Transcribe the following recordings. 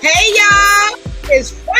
Hey y'all, it's Friday!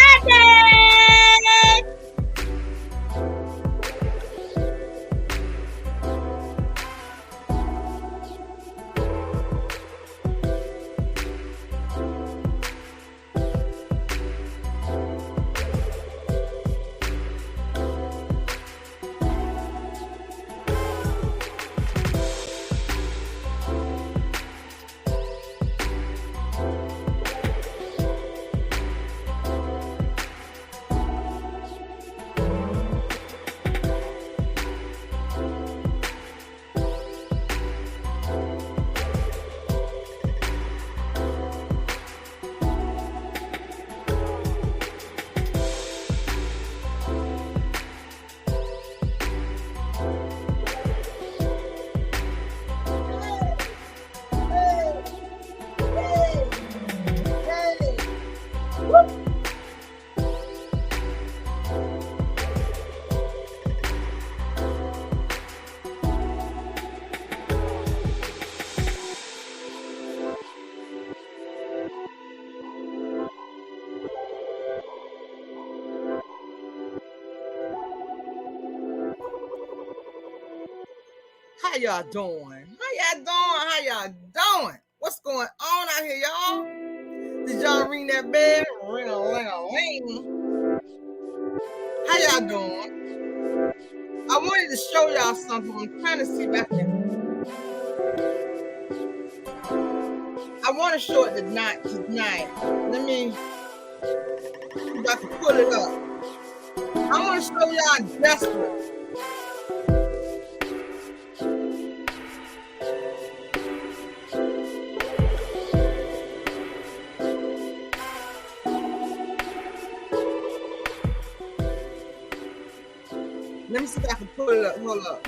How y'all doing? How y'all doing? What's going on out here, y'all? Did y'all ring that bell? Ring-a-ling-a-ling. How y'all doing? I wanted to show y'all something. I'm trying to see if I can. I want to show it tonight. Let me see if I can pull it up. I want to show y'all desperate. Let me see if I can pull it up. Hold up.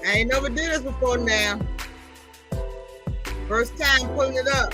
I ain't never did this before now. First time pulling it up.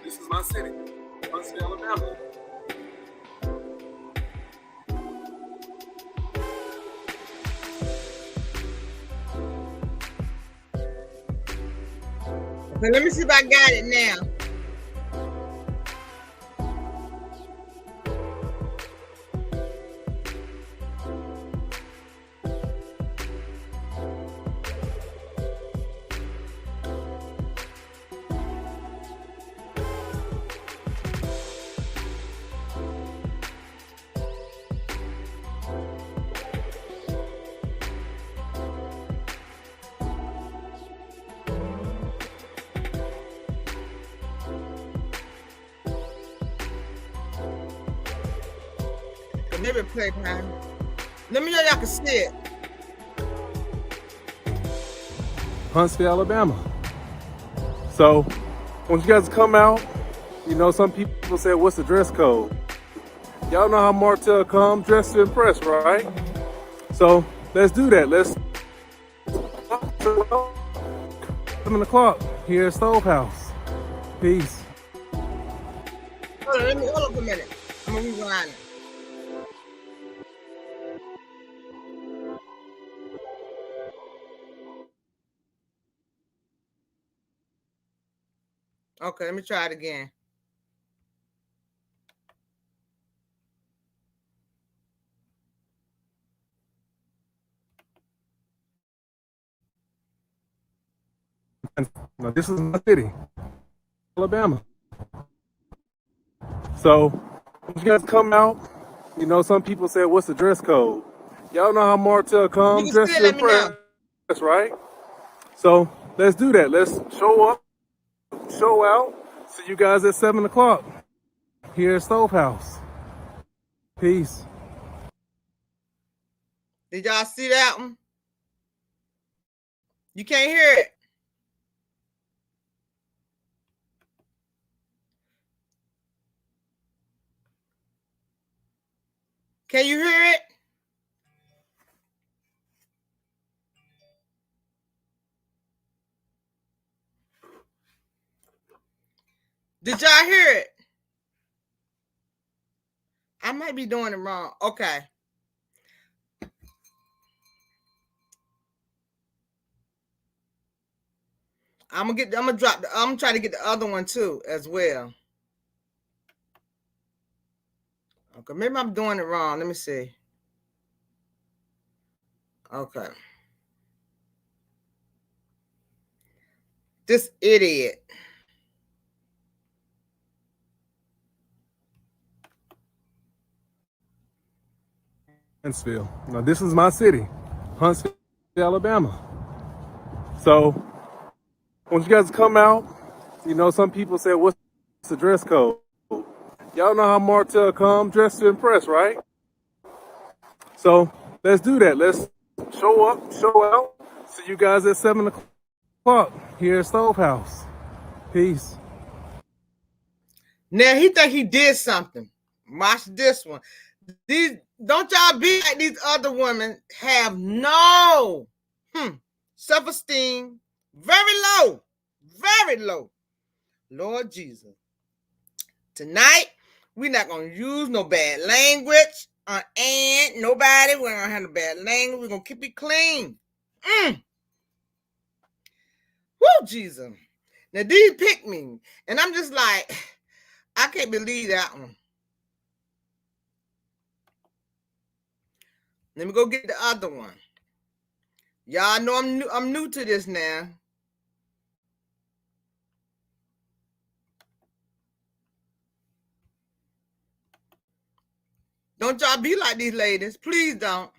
This is my city, Huntsville, Alabama. Okay, let me see if I got it now. Maybe play behind. Let me know y'all can see it. Huntsville, Alabama. So, when you guys come out, you know, some people say, what's the dress code? Y'all know how Martell come, dressed to impress, right? So, let's do that. Let's 7 o'clock here at Stove House. Peace. Hold on for a minute. I'm gonna rewind it. Okay, let me try it again. Now, this is my city, Alabama. So, when you guys come out, some people say, what's the dress code? Y'all know how Martell You come, can dressed still to let me know. impress, right? So, let's do that. Let's show up, show out. See you guys at 7 o'clock here at Stove House. Peace. Did y'all see that one? You can't hear it. Can you hear it? Did y'all hear it? I might be doing it wrong. Okay. I'm gonna try to get the other one too as well. Okay, maybe I'm doing it wrong. Let me see. Okay. This idiot. Huntsville. Now, this is my city, Huntsville, Alabama. So, when you guys come out, some people say, what's the dress code? Y'all know how Martell come, dressed to impress, right? So, let's do that. Let's show up, show out. See you guys at 7 o'clock here at Stove House. Peace. Now he think he did something. Watch this one. These don't y'all be like these other women have no self-esteem, very low, very low. Lord Jesus. Tonight, we're not gonna use no bad language. And nobody, we're gonna have no bad language. We're gonna keep it clean. Woo, Jesus. Now these pick me, and I'm just like, I can't believe that one. Let me go get the other one. Y'all know I'm new to this now. Don't y'all be like these ladies. Please don't.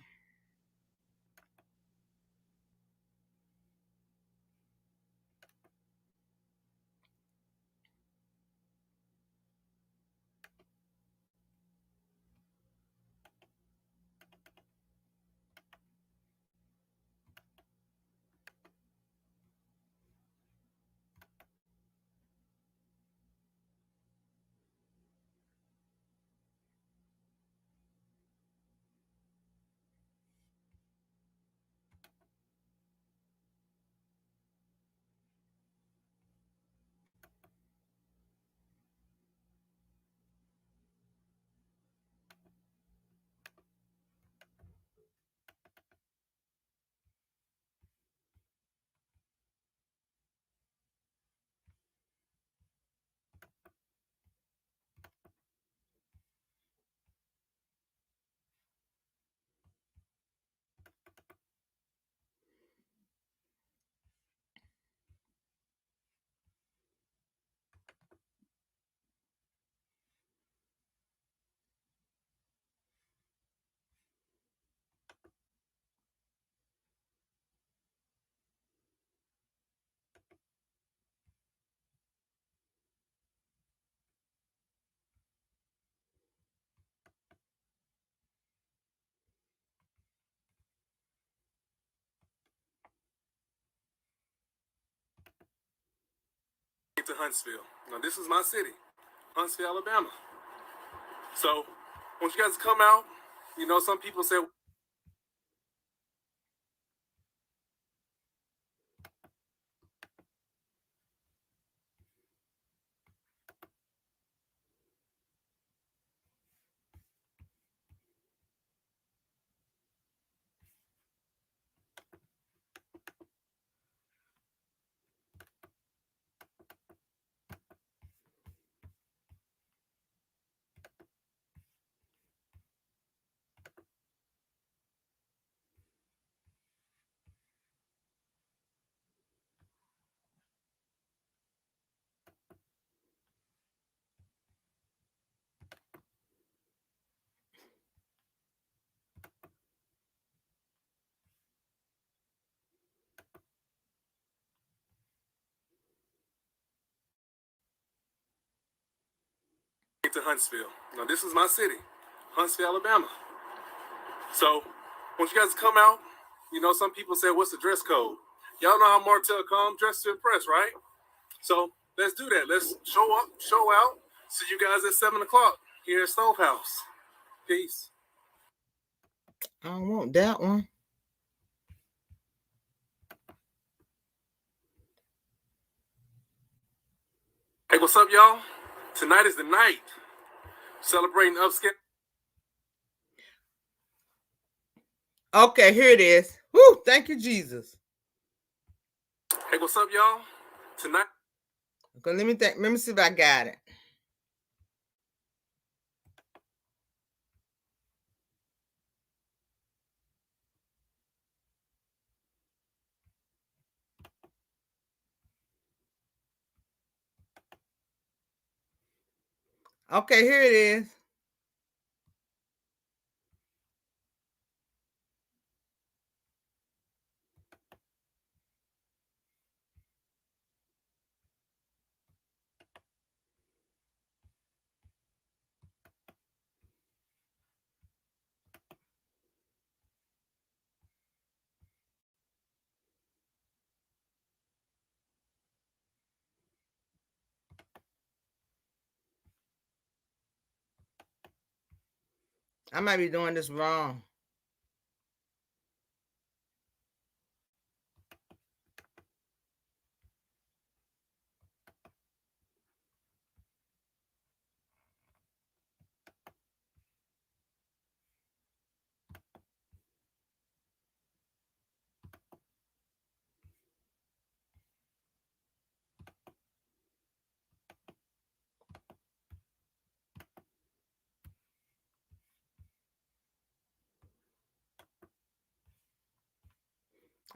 To Huntsville. Now, this is my city, Huntsville, Alabama. So, once you guys come out, some people say, to Huntsville. Now, this is my city, Huntsville, Alabama. So, once you guys come out, you know, some people say, what's the dress code? Y'all know how Martell come, dressed to impress, right? So, let's do that. Let's show up, show out. See you guys at 7 o'clock here at Stove House. Peace. I don't want that one. Hey, what's up, y'all? Tonight is the night. Celebrating upscale. Okay, here it is. Woo, thank you, Jesus. Hey, what's up, y'all? Tonight. Okay, let me think. Let me see if I got it. Okay, here it is. I might be doing this wrong.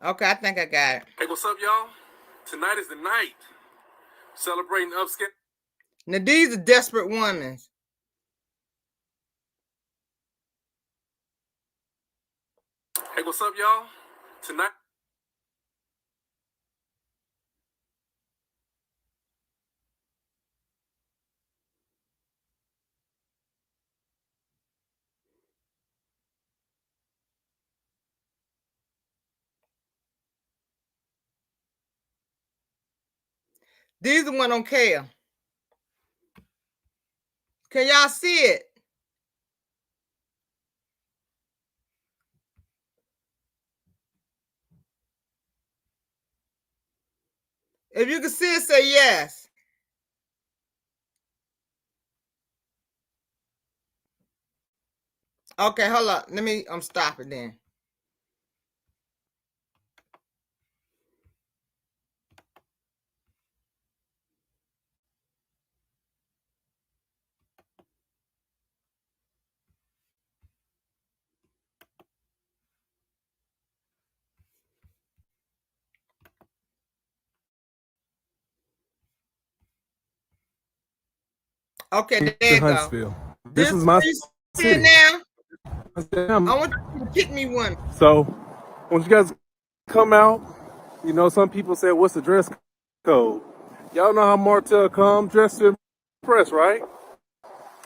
Okay, I think I got it. Hey, what's up, y'all? Tonight is the night. Celebrating upscale. Now, these are desperate women. Hey, what's up, y'all? Tonight. These are one don't care. Can y'all see it? If you can see it, say yes. Okay, hold up. Let me stop it then. Okay, there you go. Huntsville. This is my city. Now, I want you to pick me one. So, once you guys come out, you know, some people say, what's the dress code? Y'all know how Martell come, dressed to impress, right?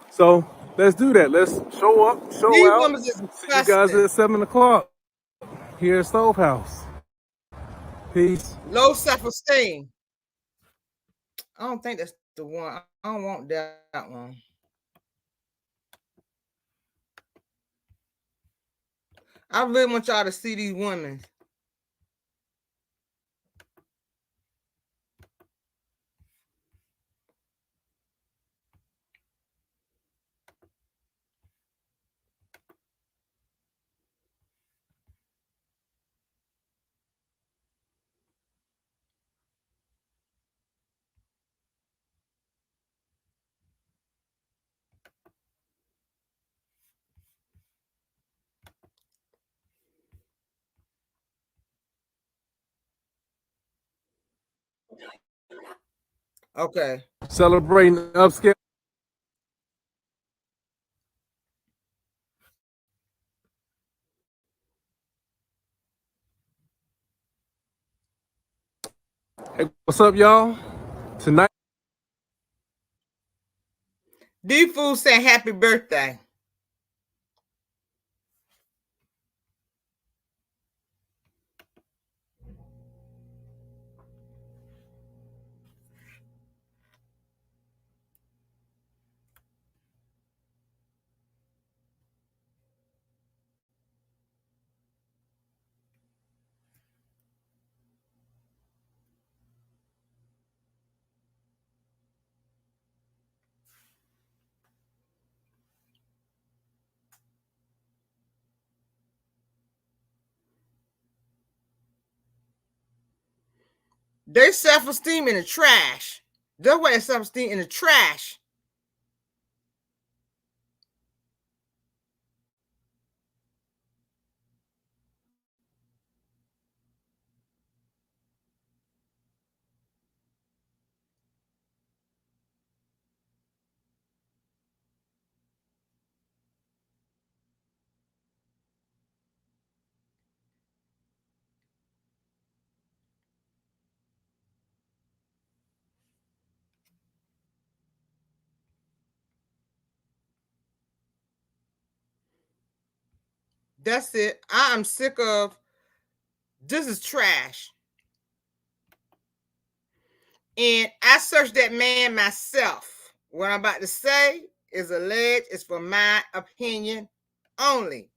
So, let's do that. Let's show up, show These out. women is See you guys at 7 o'clock here at Stove House. Peace. Low self-esteem. I don't think that's the one. I don't want that one. I really want y'all to see these women. Okay. Celebrating upscale. Hey, what's up, y'all? Tonight. These fools saying happy birthday. Their self-esteem in the trash. That's why their self-esteem in the trash. That's it. I am sick of this is trash. And I searched that man myself. What I'm about to say is alleged, it's for my opinion only.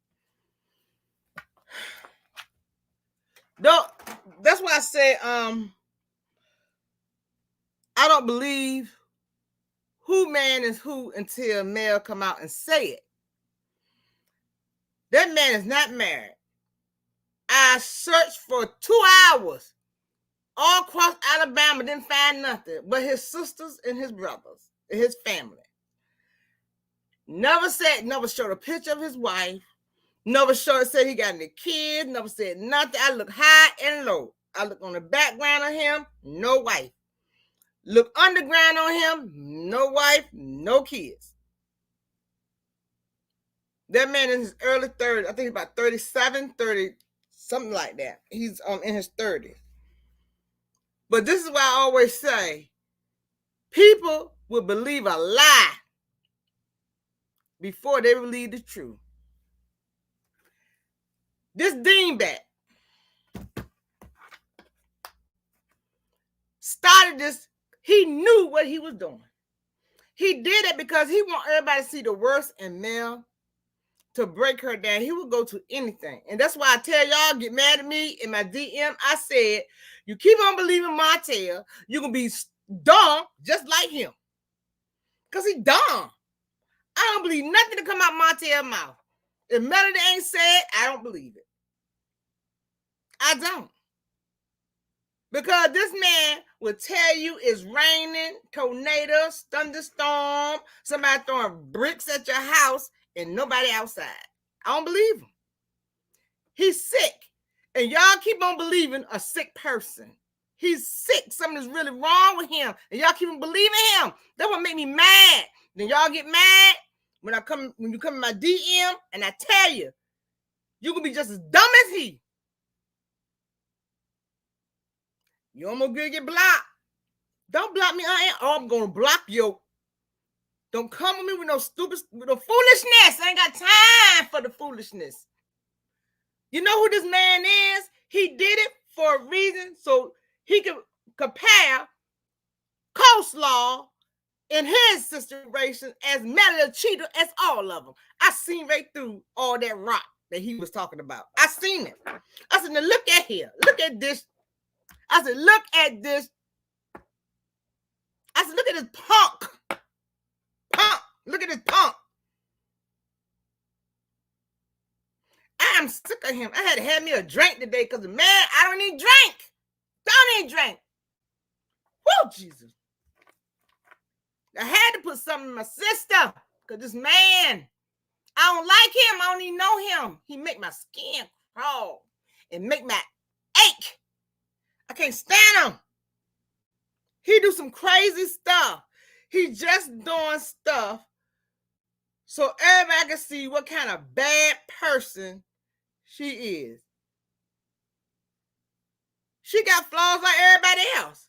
Though that's why I say I don't believe who man is who until male come out and say it. That man is not married. I searched for 2 hours all across Alabama, didn't find nothing but his sisters and his brothers and his family. Never showed a picture of his wife. Never said he got any kids. Never said nothing. I look high and low. I look on the background of him, no wife. Look underground on him, no wife, no kids. That man in his early 30s, I think he's about 37, 30, something like that. He's in his 30s. But this is why I always say, people will believe a lie before they believe the truth. This dingbat started this. He knew what he was doing. He did it because he want everybody to see the worst in Mel to break her down. He would go to anything. And that's why I tell y'all, get mad at me in my DM. I said, you keep on believing Martell, you're going to be dumb just like him. Because he dumb. I don't believe nothing to come out Martell's mouth. If Melody ain't said, I don't believe it. I don't. Because this man will tell you it's raining, tornadoes, thunderstorm, somebody throwing bricks at your house, and nobody outside. I don't believe him. He's sick. And y'all keep on believing a sick person. He's sick. Something is really wrong with him. And y'all keep on believing him. That's what make me mad. Then y'all get mad when you come in my DM and I tell you, you're going to be just as dumb as he. You almost gonna get blocked. Don't block me, I'm gonna block you. Don't come with me with no foolishness. I ain't got time for the foolishness. You know who this man is? He did it for a reason so he could compare coleslaw in his situation as Melody cheater as all of them. I seen right through all that rock that he was talking about. I seen it. I said, now look at here. Look at this. I said, look at this. I said, look at this punk. Look at this punk. I am sick of him. I had to have me a drink today because, man, I don't need drink. Don't need drink. Whoa, Jesus. I had to put something in my system because this man, I don't like him. I don't even know him. He make my skin crawl and make my ache. I can't stand him. He do some crazy stuff. He just doing stuff so everybody can see what kind of bad person she is. She got flaws like everybody else.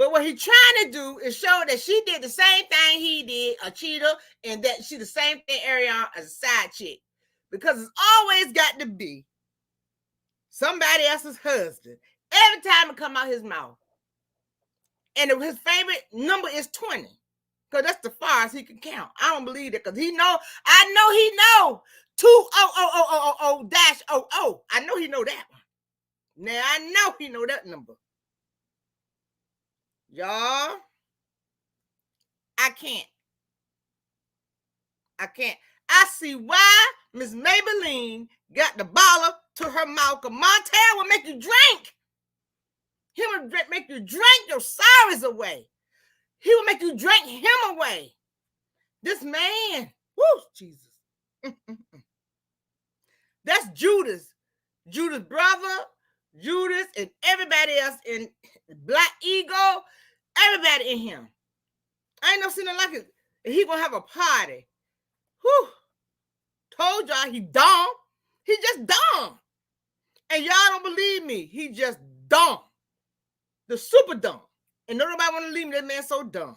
But what he trying to do is show that she did the same thing he did, a cheater, and that she the same thing Ariana as a side chick. Because it's always got to be somebody else's husband every time it come out his mouth. And his favorite number is 20. Because that's the farthest he can count. I don't believe it because I know he know 20000-00. I know he know that one. Now I know he know that number. Y'all, I can't. I see why Miss Maybelline got the baller to her mouth. Because Montel will make you drink. He will make you drink your sorrows away. He will make you drink him away. This man, whoo, Jesus. That's Judas. Judas' brother, Judas, and everybody else in Black Ego, everybody in him. I ain't never seen nothing like it. And he gonna have a party. Whew. Told y'all he dumb. He just dumb. And y'all don't believe me. He just dumb. The super dumb. And nobody want to leave me. That man so dumb.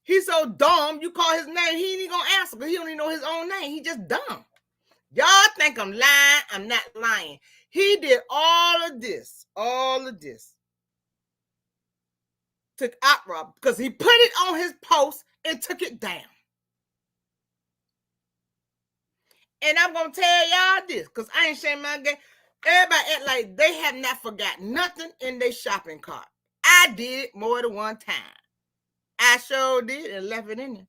He's so dumb, you call his name, he ain't even gonna answer because he don't even know his own name. He just dumb. Y'all think I'm lying. I'm not lying. He did all of this. Took opera because he put it on his post and took it down. And I'm going to tell y'all this because I ain't saying my game. Everybody act like they have not forgotten nothing in their shopping cart. I did it more than one time. I sure did and left it in there.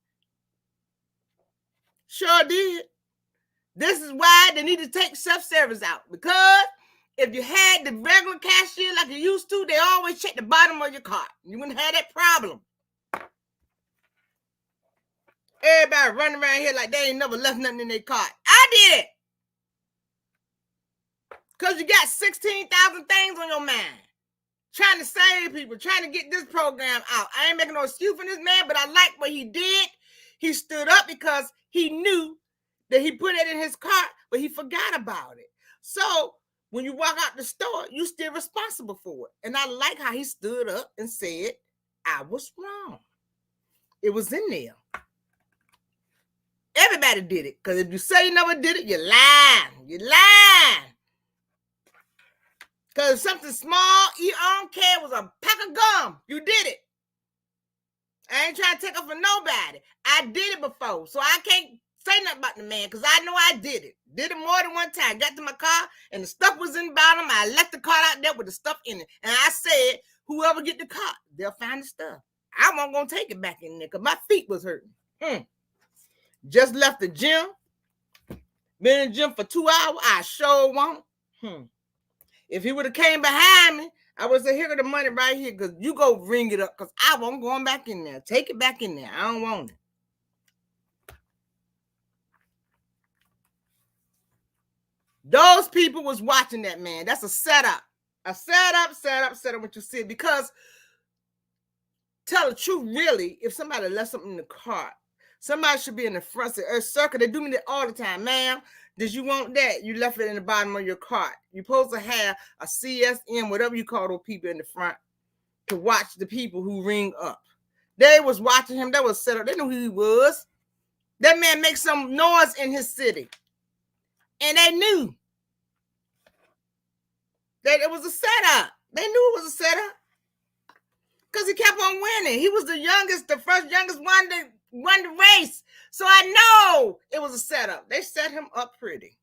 Sure did. This is why they need to take self-service out. Because if you had the regular cashier like you used to, they always check the bottom of your cart. You wouldn't have that problem. Everybody running around here like they ain't never left nothing in their cart. I did it. Because you got 16,000 things on your mind. Trying to save people, trying to get this program out. I ain't making no excuse for this man, but I like what he did. He stood up because he knew that he put it in his cart, but he forgot about it. So when you walk out the store, you still responsible for it. And I like how he stood up and said, I was wrong. It was in there. Everybody did it. Because if you say you never did it, you're lying. You're lying. Because something small, I don't care, it was a pack of gum. You did it. I ain't trying to take up for nobody. I did it before. So I can't say nothing about the man because I know I did it. Did it more than one time. Got to my car and the stuff was in the bottom. I left the cart out there with the stuff in it. And I said, whoever get the cart, they'll find the stuff. I wasn't going to take it back in there because my feet was hurting. Just left the gym. Been in the gym for 2 hours. I sure won't. If he would have came behind me, I would say, here go the money right here because you go ring it up because I won't going back in there. Take it back in there. I don't want it. Those people was watching that man. That's a setup. A setup what you said. Because tell the truth, really, if somebody left something in the cart, somebody should be in the front circle. They do me that all the time. Ma'am, did you want that? You left it in the bottom of your cart. You're supposed to have a CSM, whatever you call those people in the front, to watch the people who ring up. They was watching him. That was set up. They knew who he was. That man makes some noise in his city. And they knew that it was a setup. They knew it was a setup. Because he kept on winning. He was the first youngest one to won the race. So I know it was a setup. They set him up pretty.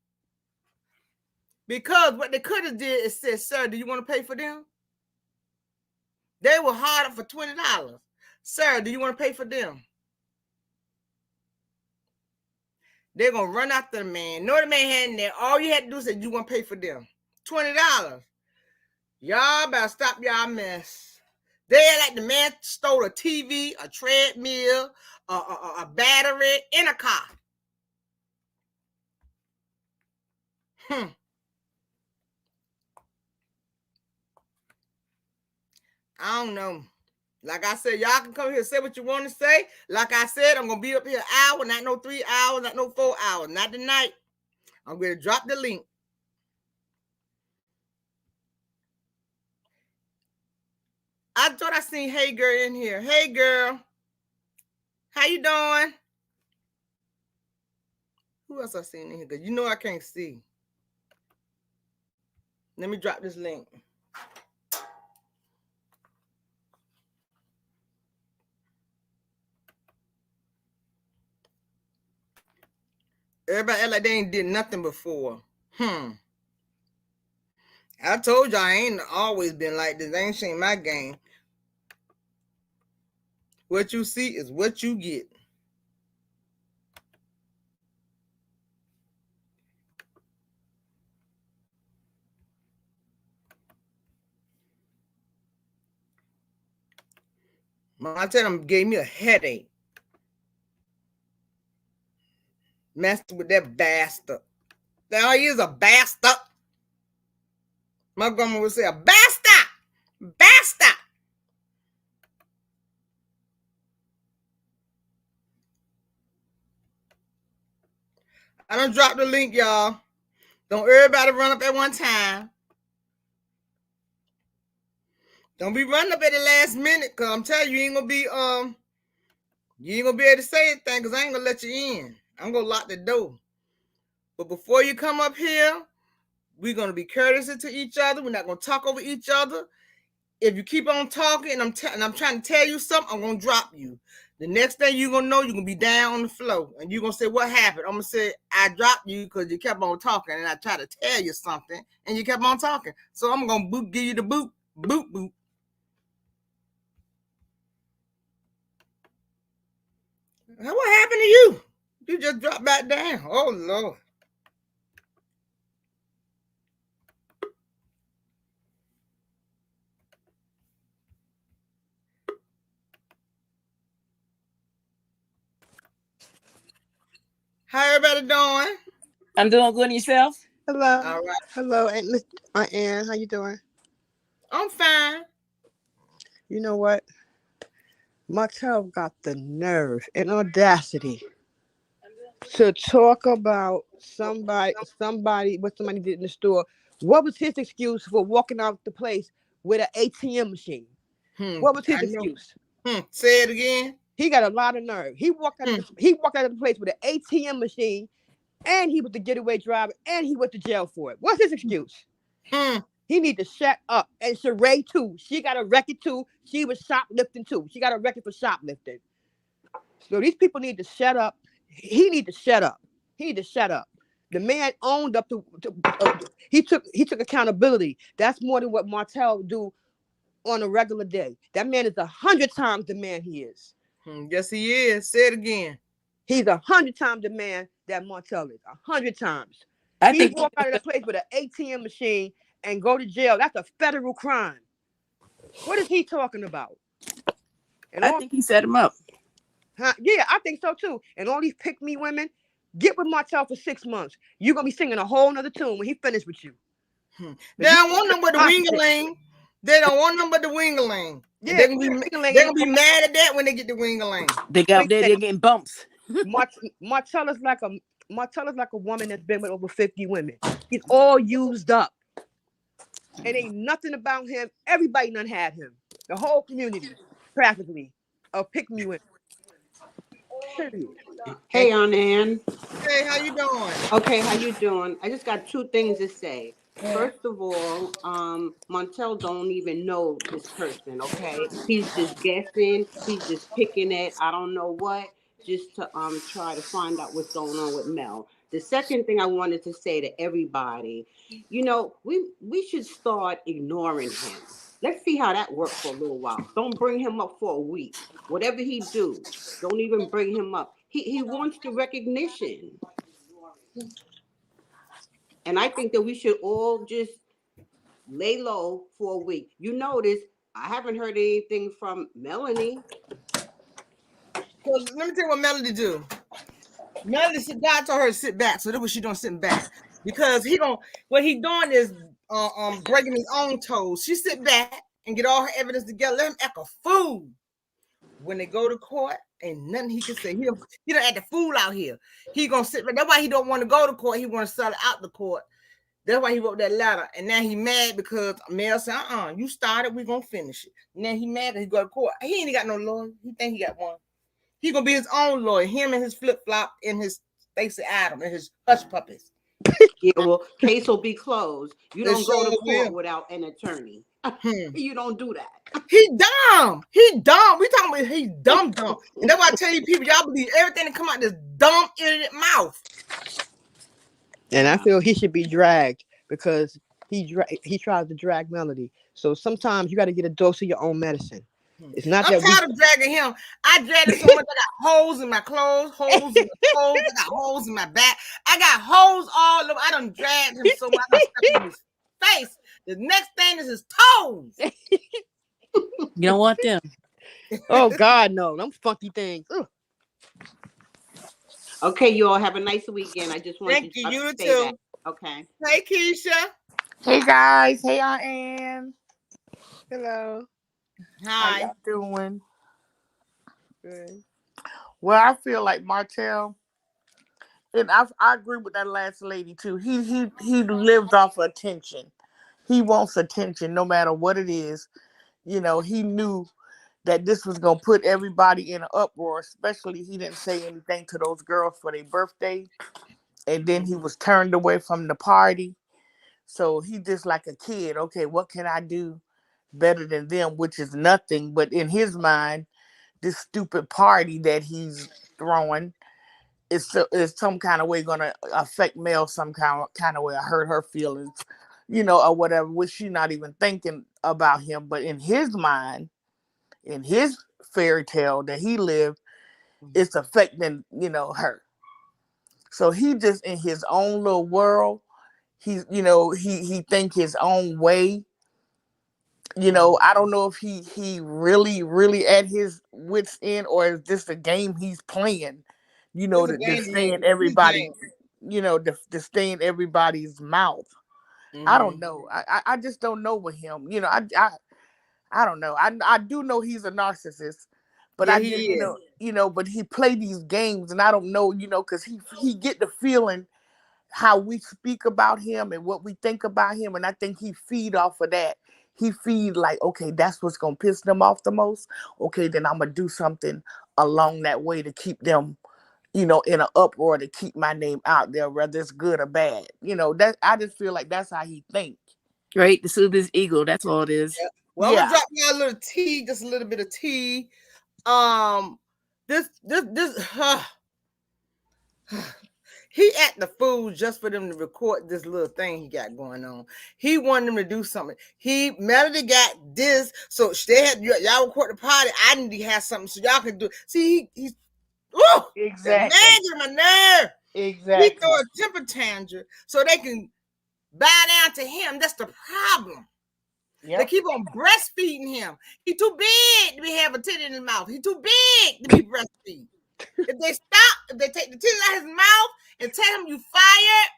Because what they could have did is said, sir, do you want to pay for them? They were hard up for $20. Sir, do you want to pay for them? They're going to run after the man. No, the man had in there. All you had to do is say, you want to pay for them? $20. Y'all better stop y'all mess. They had like the man stole a TV, a treadmill, a battery in a car. I don't know. Like I said, y'all can come here and say what you want to say. Like I said, I'm going to be up here an hour, not no 3 hours, not no 4 hours, not tonight. I'm going to drop the link. I thought I seen Hey Girl in here. Hey girl. How you doing? Who else I seen in here? Because you know I can't see. Let me drop this link. Everybody act like they ain't did nothing before. I told you I ain't always been like this. I ain't changed my game. What you see is what you get. I tell them gave me a headache. Messed with that bastard. Now he is a bastard. My grandma would say a bastard. Bastard. I done dropped the link, y'all. Don't everybody run up at one time. Don't be running up at the last minute, cause I'm telling you, you ain't gonna be able to say anything, cause I ain't gonna let you in. I'm gonna lock the door. But before you come up here, we're gonna be courteous to each other. We're not gonna talk over each other. If you keep on talking and I'm trying to tell you something, I'm gonna drop you. The next thing you're gonna know, you're gonna be down on the floor, and you're gonna say, "What happened?" I'm gonna say, "I dropped you because you kept on talking, and I tried to tell you something, and you kept on talking. So I'm gonna give you the boot. What happened to you? You just dropped back down. Oh Lord. How everybody doing? I'm doing good. And yourself? Hello. All right. Hello, Aunt Ann. How you doing? I'm fine. You know what? Martel got the nerve and audacity to talk about somebody what somebody did in the store. What was his excuse for walking out the place with an ATM machine? What was his excuse? Say it again. He got a lot of nerve. He walked out of the place with an ATM machine, and he was the getaway driver, and he went to jail for it. What's his excuse? He need to shut up. And Sheree too. She got a record too. She was shoplifting too. She got a record for shoplifting. So these people need to shut up. He need to shut up. He need to shut up. The man owned up to he took accountability. That's more than what Martel do on a regular day. That man is 100 times the man he is. Yes, he is. Say it again. He's 100 times the man that Martel is. 100 times. He walked out of the place with an ATM machine and go to jail. That's a federal crime. What is he talking about? And I think he set him up. Yeah, I think so too. And all these pick-me women, get with Martel for 6 months. You're going to be singing a whole nother tune when he finished with you. They don't want them but the wingaling. They don't want them but the wingaling. Yeah, they're going to be mad at that when they get the wingaling. They got there, they're getting bumps. Martel is like a woman that's been with over 50 women. He's all used up. It ain't nothing about him. Everybody done had him. The whole community, practically, of pick-me women. Hey, Aunt Ann. Hey, how you doing? Okay, how you doing? I just got 2 things to say. First of all, Montel don't even know this person, okay? He's just guessing. He's just picking at I don't know what, just to try to find out what's going on with Mel. The second thing I wanted to say to everybody, we should start ignoring him. Let's see how that works for a little while. Don't bring him up for a week. Whatever he do, don't even bring him up. He wants the recognition. And I think that we should all just lay low for a week. You notice I haven't heard anything from Melanie. Let me tell you what Melody do. Melody God told her to sit back, so that's what she doing, sitting back. Because what he doing is breaking his own toes. She sit back and get all her evidence together. Let him act a fool. When they go to court, ain't nothing he can say. He don't act a fool out here. He gonna sit. That's why he don't want to go to court. He want to sell it out the court. That's why he wrote that letter. And now he mad because Mel said, you started, we gonna finish it. And then he mad that he go to court. He ain't got no lawyer. He think he got one. He gonna be his own lawyer. Him and his flip-flop and his Stacey Adams and his hush puppies. Yeah, well, case will be closed. You They don't go to sure court will. without an attorney. You don't do that. He dumb. He dumb. We talking about he dumb. And that's why I tell you people, y'all believe everything that come out this dumb idiot mouth. And I feel he should be dragged because he tries to drag Melody. So sometimes you got to get a dose of your own medicine. It's not I'm that tired of dragging him. I dragged him so much. I got holes in my clothes, holes in my clothes. I got holes in my back. I got holes all over. I done dragged him so much. I got stuff in his face. The next thing is his toes. You don't want them. Oh God, no, them funky things. Ugh. Okay, you all have a nice weekend. I just wanted Thank to you. You say too. that. Okay. Hey, Keisha. Hey guys, hey Aunt Ann. Hello. How Hi. y'all doing? Good. Well, I feel like Martell, and I agree with that last lady too. He lives off of attention. He wants attention no matter what it is. You know, he knew that this was gonna put everybody in an uproar. Especially he didn't say anything to those girls for their birthday, and then he was turned away from the party. So he just like a kid. Okay, what can I do better than them? Which is nothing. But in his mind, this stupid party that he's throwing is some kind of way going to affect Mel some kind of way. I hurt her feelings, or whatever, which she's not even thinking about him. But in his mind, in his fairy tale that he lived, it's affecting, her. So he just in his own little world. He's, he think his own way. I don't know if he really at his wits end, or is this a game he's playing, to stay in everybody, to stay in everybody's mouth. I don't know. I just don't know with him. I don't know. I do know he's a narcissist, but Yeah, I he just, is. but he play these games, and I don't know, because he get the feeling how we speak about him and what we think about him, and I think he feed off of that. He feed like, okay, that's what's gonna piss them off the most. Okay, then I'm gonna do something along that way to keep them, in an uproar, to keep my name out there, whether it's good or bad. That I just feel like that's how he think. Right? To soothe his ego. That's all it is. Yeah. Well, I'm gonna drop you a little tea, just a little bit of tea. This he act the fool just for them to record this little thing he got going on. He wanted them to do something. Melody got this, so they had y'all record the party. I need to have something so y'all can do. See, he's Exactly. my nerve. Exactly. He throw a temper tantrum so they can bow down to him. That's the problem. Yep. They keep on breastfeeding him. He too big to be having a titty in his mouth. He too big to be breastfeed. If they stop, if they take the titty out of his mouth and tell him you fired,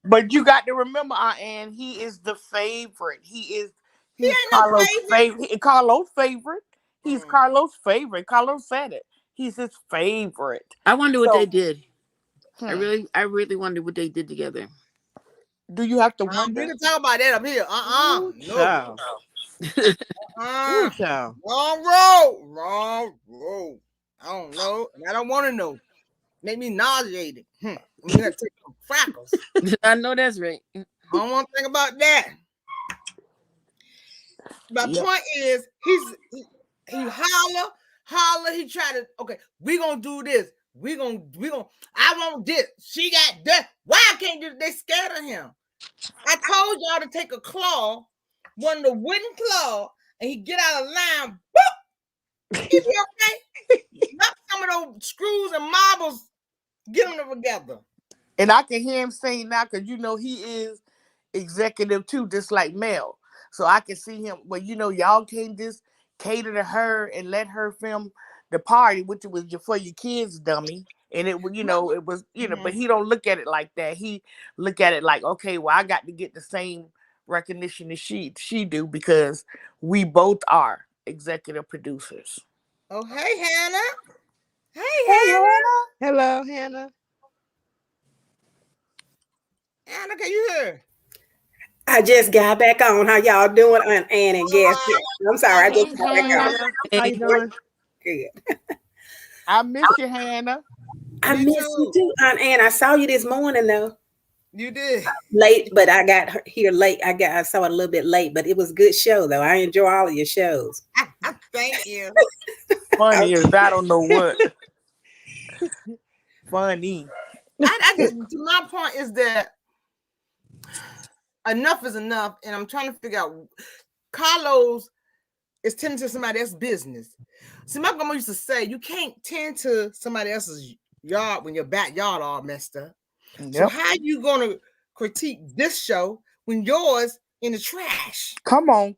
but you got to remember, Aunt Ann, he is the favorite. He's Carlos' favorite. Carlos' favorite. He's Carlos' favorite. Carlos said it. He's his favorite. I wonder what they did. I really wonder what they did together. Do you have to wonder? We can talk about that up here. No. Wrong road. I don't know. And I don't want to know. Make me nauseated. I'm gonna take some crackers. I know that's right. I don't want to think about that. My point is, he holler. He try to. Okay, we gonna do this. We gonna. I want this. She got that. Why I can't do? They scared of him. I told y'all to take a claw, one of the wooden claw, and he get out of line. Boop! He be okay. Knock some of those screws and marbles, get them together. And I can hear him saying now, because he is executive too, just like Mel. So I can see him. Well, y'all can't just cater to her and let her film the party, which was for your kids, dummy. And it was, it was, but he don't look at it like that. He look at it like, okay, well, I got to get the same recognition as she do, because we both are executive producers. Oh, hey, Hannah. Hey, Hannah. Hello, Hannah. Anna, can you hear? I just got back on. How y'all doing, Aunt Ann and Guess? I'm sorry, I just got back on. Hannah, how you doing? Good. I miss you, Hannah. I Me miss you too. too, Aunt Ann. I saw you this morning though. You did. Late, but I got here late. I saw it a little bit late, but it was a good show though. I enjoy all of your shows. Thank you. Funny is I don't know what. Funny. I just, to my point is that enough is enough, and I'm trying to figure out. Carlos is tending to somebody else's business. See, my grandma used to say, you can't tend to somebody else's yard when your backyard all messed up. Yep. So how you gonna critique this show when yours in the trash? Come on.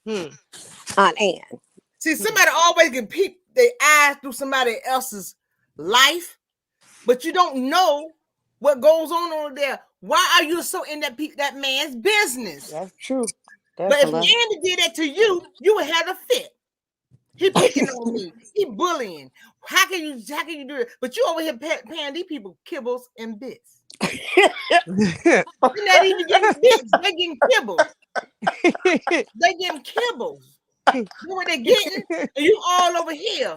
Aunt Ann. See, somebody always can peep their eyes through somebody else's life, but you don't know what goes on over there. Why are you so in that man's business? That's true. But if Andy did that to you, you would have a fit. He picking on me. He bullying. How can you do it? But you over here paying these people kibbles and bits. They're not even getting bits. They're getting kibbles. They're getting kibbles. You know what they're getting? And you all over here.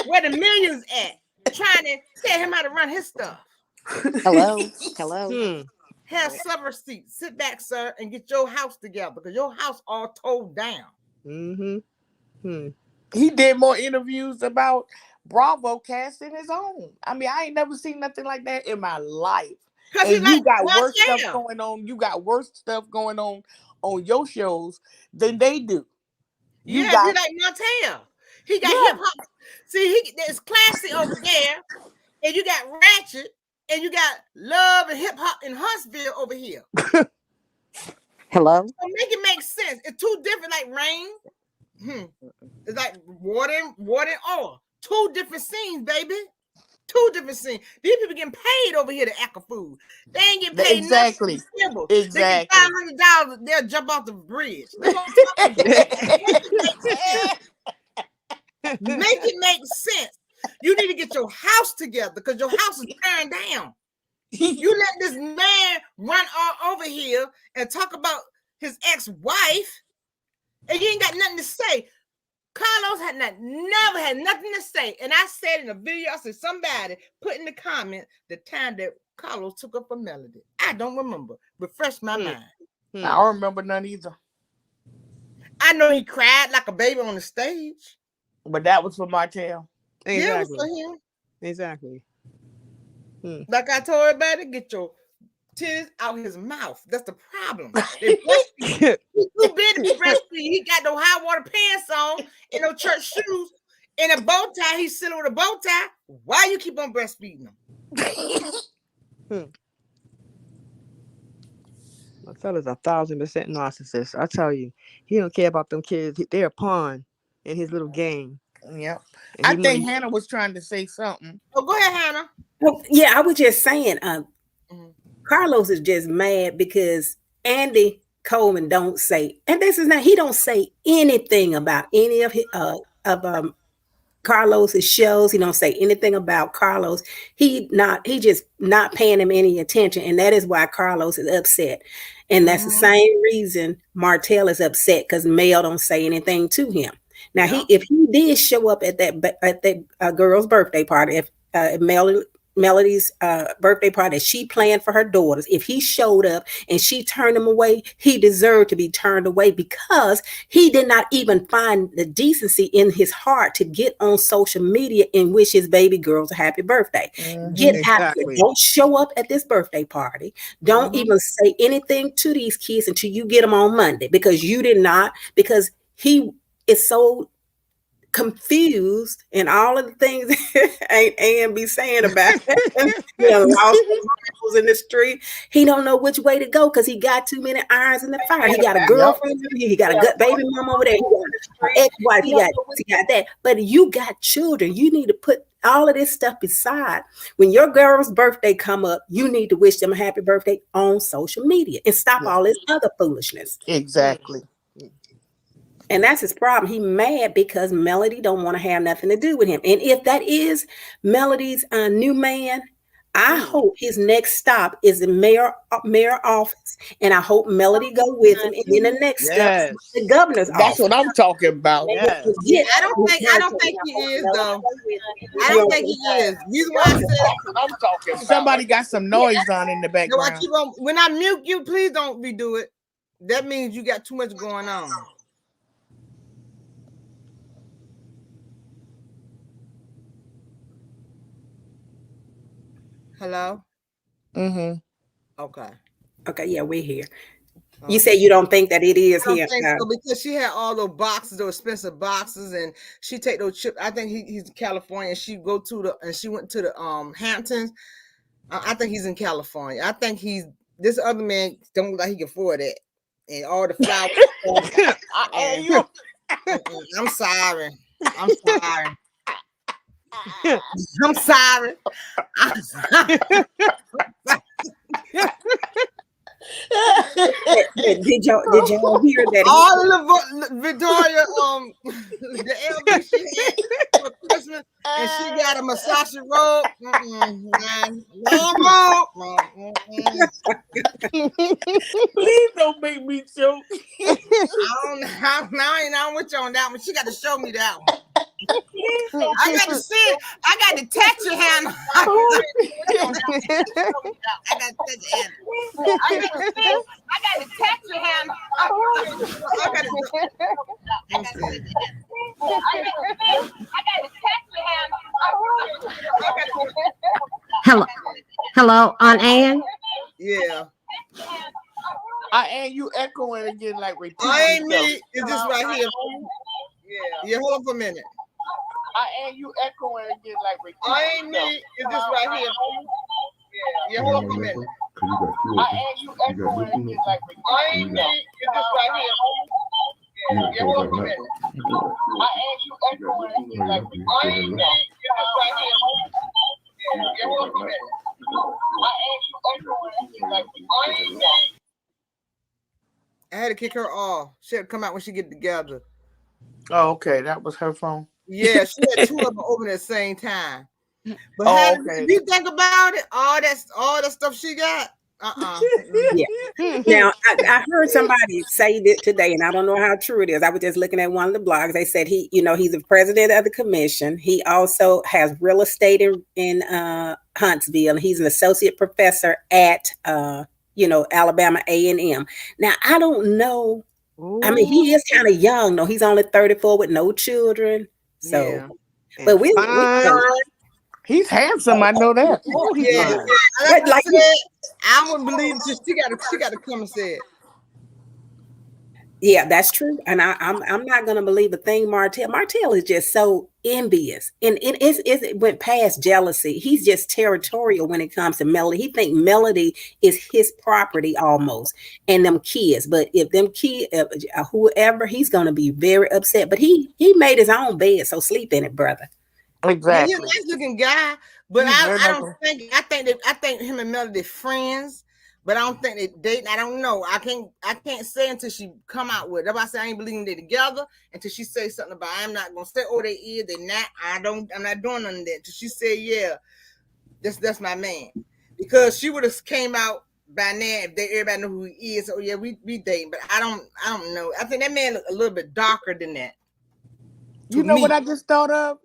Where the millions at? Trying to tell him how to run his stuff. Hello. Have summer seats. Sit back, sir, and get your house together because your house all towed down. He did more interviews about Bravo casting his own. I mean, I ain't never seen nothing like that in my life. And you got worse stuff going on. You got worse stuff going on your shows than they do. He like Montel. He got hip hop. See, there's classy over there, and you got ratchet, and you got love and hip hop in Huntsville over here. Hello. So make it make sense. It's two different, like rain. It's like water and oil. Two different scenes, baby. Two different scenes. These people getting paid over here to act a fool. They ain't getting paid exactly. Nothing. Exactly. They get $500. They'll jump off the bridge. Make it make sense. You need to get your house together because your house is tearing down. You let this man run all over here and talk about his ex-wife, and you ain't got nothing to say. Carlos never had nothing to say. And I said in a video, I said, somebody put in the comment the time that Carlos took up a melody. I don't remember. Refresh my mind. I don't remember none either. I know he cried like a baby on the stage. But that was for Martell. Exactly. Yeah, it was for him. Exactly. Like I told everybody, get your titties out his mouth. That's the problem. He's too big to be breastfeeding. He got no high water pants on and no church shoes and a bow tie. He's sitting with a bow tie. Why you keep on breastfeeding him? My fella's 1,000% narcissist. I tell you, he don't care about them kids. They're a pawn in his little game. Yep. I think Hannah was trying to say something. Oh, go ahead, Hannah. Well, yeah, I was just saying, Carlos is just mad because Andy Coleman don't say, and this is not, he don't say anything about any of his, Carlos's shows. He don't say anything about Carlos. He just not paying him any attention, and that is why Carlos is upset. And that's the same reason Martell is upset because Mel don't say anything to him. Now, if he did show up at that girl's birthday party, if Melody's birthday party that she planned for her daughters, if he showed up and she turned him away, he deserved to be turned away because he did not even find the decency in his heart to get on social media and wish his baby girls a happy birthday. Get out there. Don't show up at this birthday party. Don't even say anything to these kids until you get them on Monday because you did not, because he is so confused and all of the things ain't Ann be saying about lost in the street. He don't know which way to go because he got too many irons in the fire. He got a girlfriend over here. He got a good baby mom over there. He got an ex-wife. He got that. But you got children. You need to put all of this stuff aside. When your girl's birthday come up, you need to wish them a happy birthday on social media and stop all this other foolishness. Exactly. And that's his problem. He mad because Melody don't want to have nothing to do with him. And if that is Melody's new man, I hope his next stop is the mayor office, and I hope Melody go with him. And then the next step is Yes. the governor's That's office. what I'm talking about. Yes. Yeah, I don't think he is though. I don't think he is. Reason why I said I'm talking about. Somebody got some noise on in the no, I background. keep on when I mute you, please don't redo it. That means you got too much going on. Hello? Mm-hmm. Okay. Okay, yeah, we're here. You say you don't think that it is I don't here? think so because she had all those boxes, those expensive boxes, and she take those trips. I think he's in California. And she went to the Hamptons. I think he's in California. I think this other man don't look like he can afford it, and all the flowers. I'm sorry. I'm sorry. I'm sorry. I'm sorry. Did y'all hear that? All of the Victoria, the LB she had for Christmas, and she got a massage robe. Please don't make me choke. I ain't on with you on that one. She got to show me that one. I got to see it. I got to touch your hand. I got to touch your hand. I got to see it. I got to touch your hand. Hello, Aunt Ann. Yeah. And you echoing again like repeat. I ain't me. It's just right here. Yeah, hold on for a minute. And you echoing again like repeat. I ain't me. It's just right here. Yeah, hold on for a minute. And you echoing again like repeat. I ain't me. It's just right here. Yeah, hold on for a minute. And you echoing again like repeat. I ain't me. It's just right here. Yeah, hold on for a minute. And you echoing again like repeat. I ain't me. I had to kick her off. She had to come out when she get together. Oh, okay. That was her phone. Yeah, she had two of them open at the same time. But okay. If you think about it, all that stuff she got. Yeah. Now I heard somebody say that today, and I don't know how true it is. I was just looking at one of the blogs. They said he's the president of the commission. He also has real estate in Huntsville. He's an associate professor at Alabama A&M. Now I don't know. Ooh. I mean, he is kind of young though. He's only 34 with no children. So, yeah. But we he's handsome. I know that. Oh, yeah. I wouldn't believe it. She got to come and say it. Yeah, that's true. And I'm not gonna believe a thing. Martell is just so envious, and it went past jealousy. He's just territorial when it comes to Melody. He think Melody is his property almost, and them kids. But if them kids, whoever, he's gonna be very upset. But he made his own bed, so sleep in it, brother. Exactly. He's a nice looking guy, but I think him and Melody friends. But I don't think they dating. I don't know. I can't say until she come out with it. That's why I say I ain't believing they together until she say something about I'm not gonna say, oh, they is, they not. I'm not doing none of that. Until she say, yeah, that's my man. Because she would have came out by now if everybody know who he is. Oh yeah, we dating. But I don't know. I think that man look a little bit darker than that. You know what I just thought of?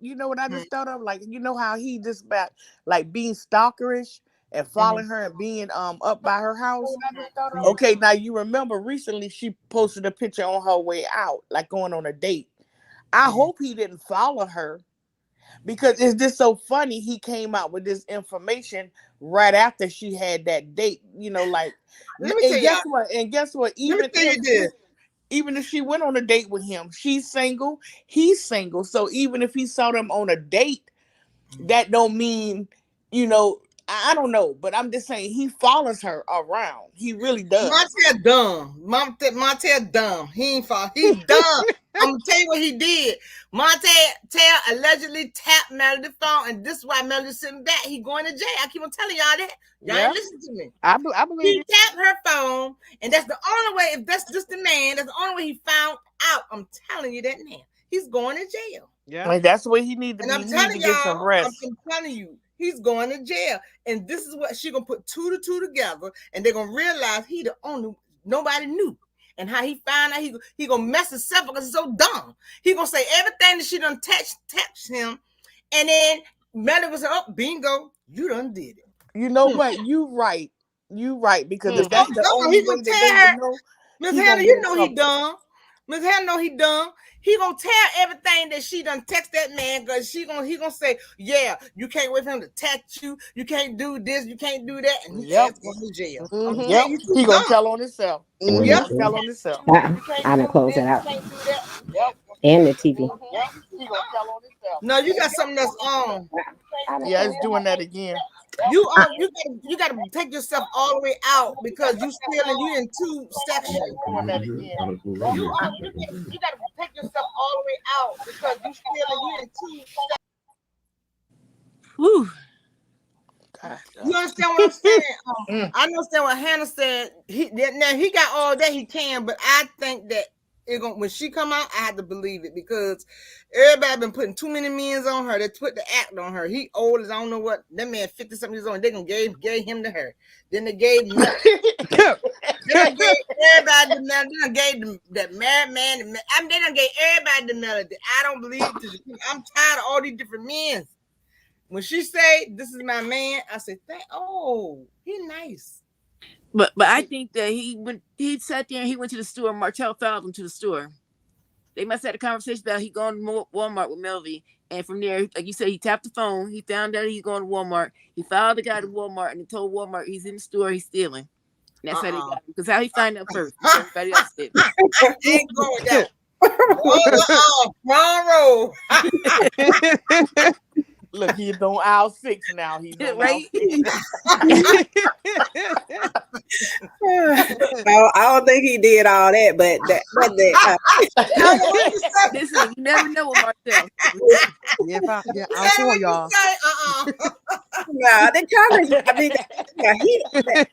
Like, you know how he just about like being stalkerish and following her and being up by her house. Okay, now you remember recently she posted a picture on her way out, like going on a date. I hope he didn't follow her, because it's just so funny. He came out with this information right after she had that date. Like, and guess what? Even if she went on a date with him, she's single, he's single. So even if he saw them on a date, that don't mean, I don't know, but I'm just saying he follows her around. He really does. Montel dumb. Montel dumb. He ain't fall. He's dumb. I'm gonna tell you what he did. Montel allegedly tapped Melody's phone, and this is why Melody's sitting back. He going to jail. I keep on telling y'all that. Y'all ain't listen to me. I believe he tapped her phone, and that's the only way. If that's just the man, that's the only way he found out. I'm telling you that now. He's going to jail. Yeah, like, that's what he needs to be. And I'm telling y'all, I'm telling you. he's going to jail. And this is what she gonna put 2 to 2 together, and they're gonna realize he the only, nobody knew. And how he found out he gonna mess himself because he's so dumb. He gonna say everything that she done text him, and then Melody was like, oh, bingo, you done did it. You know what? You right. Because if that's the only way that they would know, Miss Hannah, you know he dumb. Miss Hannah know he dumb. He gonna tell everything that she done text that man, because he gonna say, yeah, you can't wait for him to text you. You can't do this. You can't do that. And he's going to jail. He gonna tell on himself. Yep. Tell on himself. I done close that out. Yep. And the TV. He gonna tell on himself. No, you got something that's on. Yeah, it's doing that again. You gotta take yourself all the way out, because you in 2 sections. You gotta take yourself all the way out, because you in 2 sections. Whew. You understand what I'm saying? I understand what Hannah said. Now he got all that he can, but I think that when she come out, I have to believe it, because everybody been putting too many men on her. They put the act on her. He old as I don't know what. That man 50-something years old. They gonna gave him to her. Then they gave him. They done gave everybody the melody. They done gave that married man. They done gave everybody the melody. I don't believe it. I'm tired of all these different men. When she say, "This is my man," I say, he nice. But I think that he sat there and he went to the store. Martell followed him to the store. They must have had a conversation about he going to Walmart with Melvie. And from there, like you said, he tapped the phone. He found out he's going to Walmart. He followed the guy to Walmart and he told Walmart he's in the store, he's stealing. And that's how they got him. Because how he find out first. Everybody else did. I ain't going down. Wrong road. Look, he's on aisle 6 now. He's on right. Well, I don't think he did all that, but Listen, you never know with Martell. I'm for y'all. No, the Congress. I mean,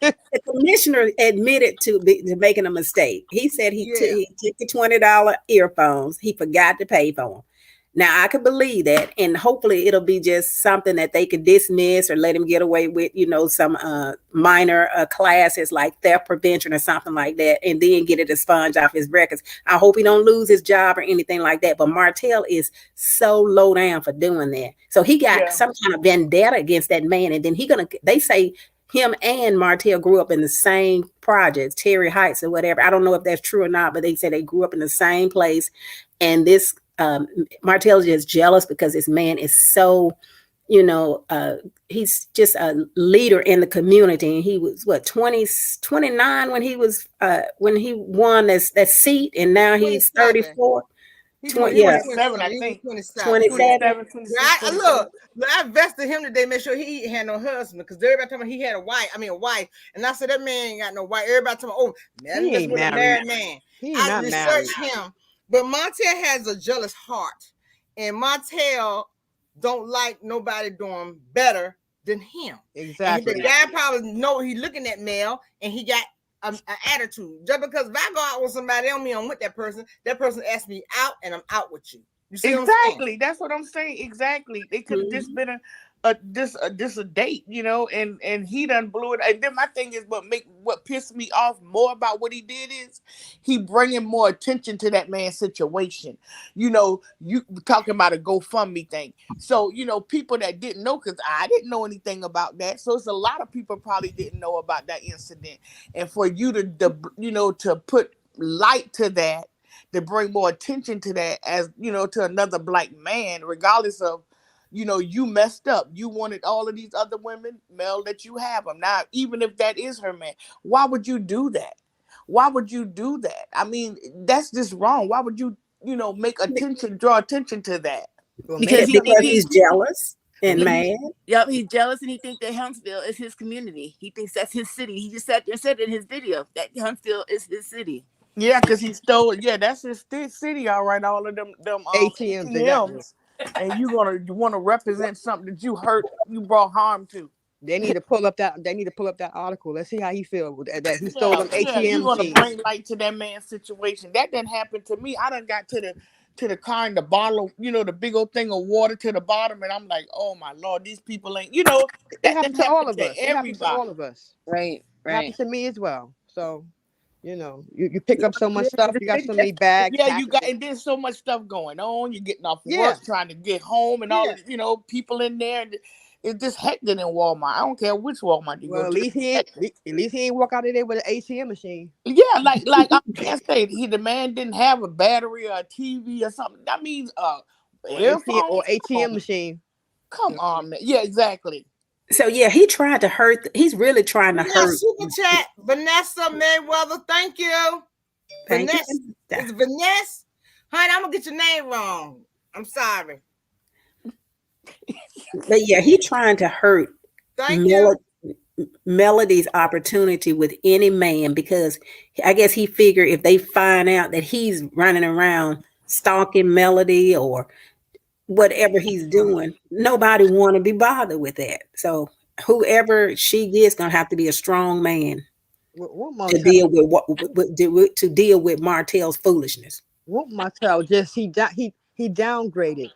the commissioner admitted to making a mistake. He said he took the $20 earphones. He forgot to pay for them. Now, I could believe that, and hopefully it'll be just something that they could dismiss or let him get away with, some minor classes like theft prevention or something like that, and then get it expunged off his records. I hope he don't lose his job or anything like that, but Martell is so low down for doing that. So he got some kind of vendetta against that man, and then they say him and Martell grew up in the same projects, Terry Heights or whatever. I don't know if that's true or not, but they say they grew up in the same place, and this Martell is just jealous because this man is so, he's just a leader in the community. And he was 29 when he was when he won that seat, and now he's 34. 27, I think. 27. I vested him today, make sure he had no husband, because everybody talking about he had a wife, and I said that man ain't got no wife. Everybody talking about, he ain't married man. I researched married. him. But Martell has a jealous heart, and Martell don't like nobody doing better than him. Exactly. And the guy probably know he looking at Mel, and he got an attitude. Just because if I go out with somebody, don't mean I'm with that person asked me out, and I'm out with you. You see exactly. That's what I'm saying. Exactly. It could have just been a date, and he done blew it. And then my thing is, what pissed me off more about what he did is he bringing more attention to that man's situation. You talking about a GoFundMe thing. So, people that didn't know, because I didn't know anything about that. So it's a lot of people probably didn't know about that incident. And for you to put light to that, to bring more attention to that, as, to another black man, regardless of, you messed up. You wanted all of these other women, Mel, that you have them. Now, even if that is her man, why would you do that? Why would you do that? I mean, that's just wrong. Why would you, draw attention to that? Because he's jealous and mad. Yep, he's jealous, and he thinks that Huntsville is his community. He thinks that's his city. He just sat there and said in his video that Huntsville is his city. Yeah, because he stole it. Yeah, that's his city, all right. All of them ATMs. And you want to represent something that you brought harm to. They need to pull up that article. Let's see how he feels that he stole them ATM. You want to bring light to that man's situation. That didn't happen to me. I done got to to the car and the bottle, the big old thing of water to the bottom, and I'm like, oh my Lord, these people ain't, It that happened didn't to all happen of to us. It happened to everybody. all of us. Right. It happened to me as well. So, you pick up so much stuff. You got so many bags. Yeah, you got, packages. and there's so much stuff going on. You're getting off Yeah. work, trying to get home, and all, people in there. And it's just hectic in Walmart. I don't care which Walmart you Well, go at to. least he ain't walk out of there with an ATM machine. Yeah, like I can't say the man didn't have a battery or a TV or something. That means earphones. ATM machine. Come on, man. Yeah, exactly. So yeah, he's really trying to hurt. Super chat, Vanessa Mayweather. Thank you. Thank you. Vanessa. It's Vanessa. Honey, I'm gonna get your name wrong. I'm sorry. But yeah, he's trying to hurt Melody's opportunity with any man, because I guess he figured if they find out that he's running around stalking Melody or whatever he's doing, nobody want to be bothered with that. So whoever she gets gonna have to be a strong man to deal with Martell's foolishness. What Martell just he downgraded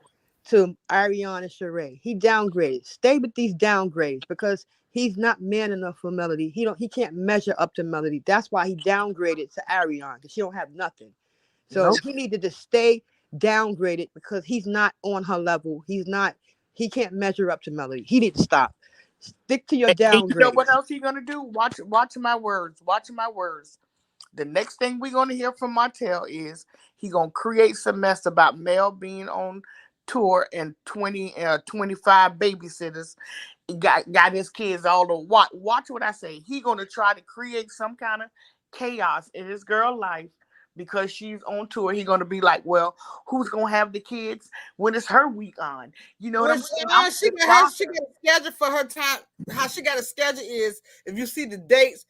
to Ariana and Sheree. He downgraded. Stay with these downgrades because he's not man enough for Melody. He can't measure up to Melody. That's why he downgraded to Ariana, because she don't have nothing. So he needed to stay downgraded because he's not on her level. He can't measure up to Melody. He need to stop. Stick to your downgrade. You know what else he's gonna do? Watch my words. Watch my words. The next thing we're gonna hear from Martell is he gonna create some mess about Mel being on tour and 25 babysitters got his kids all over. Watch what I say. He gonna try to create some kind of chaos in his girl life because she's on tour. He gonna be like, well, who's gonna have the kids when it's her week on? You know what I'm saying? She got a schedule for her time. How she got a schedule is, if you see the dates,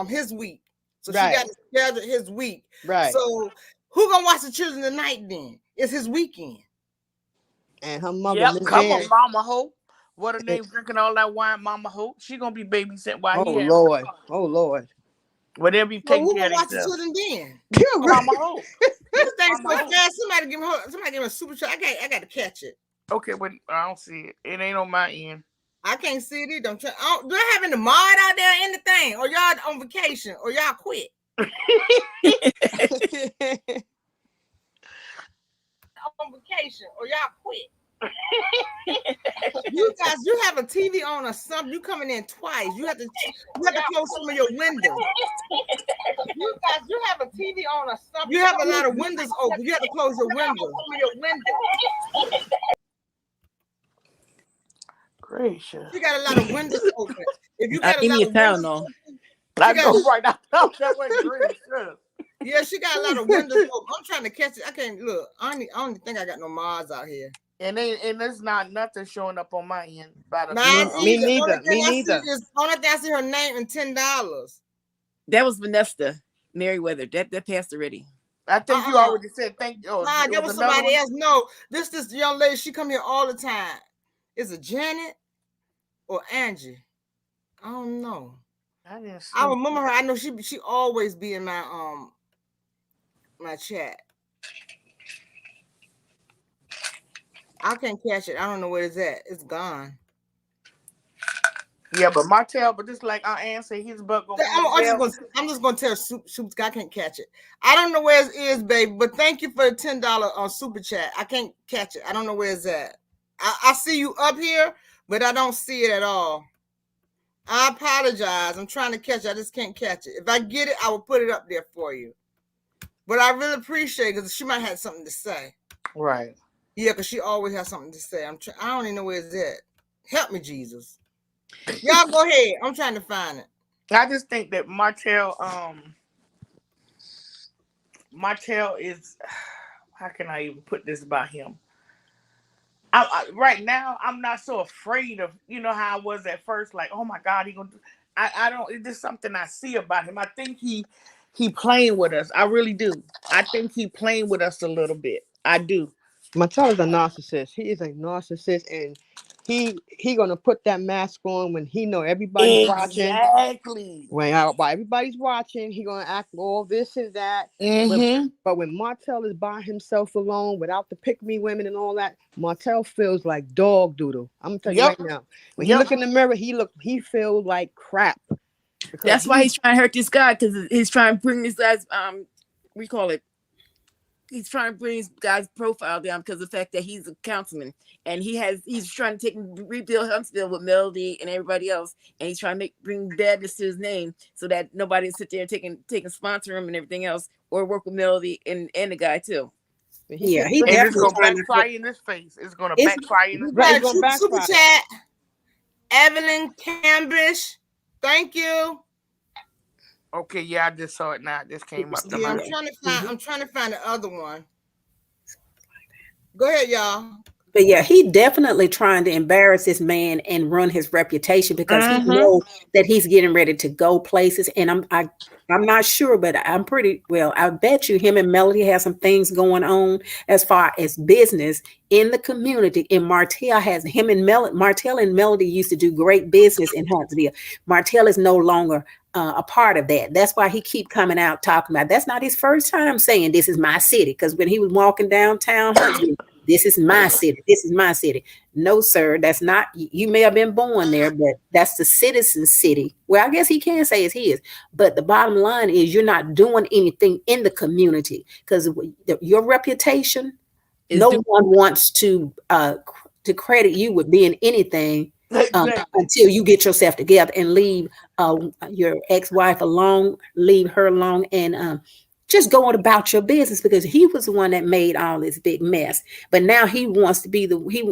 his week. So she got to schedule his week. Right. So who gonna watch the children tonight then? It's his weekend. And her mother. Yep, come on, Mama Hope. What her name? Drinking all that wine, Mama Hope. She gonna be babysitting while he. Oh Lord. Whatever you take care of. Who watch the children then? Mama Hope. This thing's so fast. Somebody give him a super chat. I got to catch it. Okay, but I don't see it. It ain't on my end. I can't see it either. Do I have any mod out there, anything? Or y'all on vacation? Or y'all quit? On vacation? Or y'all quit? You guys, you have a TV on or something. You coming in twice. You have to close some of your windows. You guys, you have a TV on or something. You have a lot of windows open. You have to close your windows. Gracious. You got a lot of windows open. If you got give me a pound on. I know right now. That was gracious. Yeah, she got a lot of windows open. I'm trying to catch it. I can't look. I don't think I got no mods out here. And there's not nothing showing up on my end. Me neither. Only thing I see her name and $10. That was Vanessa Merriweather. That passed already. I think you already said thank you. Nah, that was somebody else. No, this young lady, she come here all the time. Is it Janet or Angie? I don't know. I remember her. I know she always be in my my chat. I can't catch it. I don't know where it's at. It's gone. Yeah, but Martell, but just like our aunt said, his butt gonna I'm just gonna tell Soups, I can't catch it. I don't know where it is, baby. But thank you for the $10 on super chat. I can't catch it. I don't know where it's at. I see you up here, but I don't see it at all. I apologize. I'm trying to catch it. I just can't catch it. If I get it, I will put it up there for you. But I really appreciate it because she might have something to say. Right. Yeah, because she always has something to say. I don't even know where it's at. Help me, Jesus. Y'all go ahead. I'm trying to find it. I just think that Martell is, how can I even put this about him? Right now, I'm not so afraid of, how I was at first, like, oh my God, he gonna do. I don't. It's just something I see about him. I think he playing with us. I really do. I think he playing with us a little bit. I do. Martell is a narcissist. He is a narcissist, and he gonna put that mask on when he know everybody's watching. Exactly. While everybody's watching, he gonna act all this and that. Mm-hmm. But when Martell is by himself alone, without the pick-me women and all that, Martell feels like dog doodle. I'm gonna tell you right now. When he look in the mirror, he feels like crap. That's why he's trying to hurt this guy, because he's trying to bring this guy's we call it. He's trying to bring his guy's profile down because of the fact that he's a councilman, and he's trying to rebuild Huntsville with Melody and everybody else, and he's trying to bring badness to his name so that nobody sit there taking sponsor him and everything else, or work with Melody and the guy too. Yeah, he and definitely it's gonna backfire in his face. It's gonna backfire in his face. Right, it's gonna backfire. Super chat. Evelyn Cambrish, thank you. Okay, yeah, I just saw it now. It just came up. Yeah, I'm trying to find the other one. Go ahead, y'all. But yeah, he definitely trying to embarrass this man and run his reputation because he knows that he's getting ready to go places. And I'm not sure, but I'm pretty well. I bet you him and Melody have some things going on as far as business in the community. And Martell has him and Martell and Melody used to do great business in Huntsville. Martell is no longer a part of that. That's why he keep coming out talking about. That's not his first time saying this is my city. Because when he was walking downtown Huntsville, this is my city. This is my city. No, sir, that's not. You may have been born there, but that's the citizen's city. Well, I guess he can say it's his. But the bottom line is you're not doing anything in the community because your reputation, no one wants to credit you with being anything until you get yourself together and leave your ex-wife alone, leave her alone, and just going about your business because he was the one that made all this big mess. But now he wants to be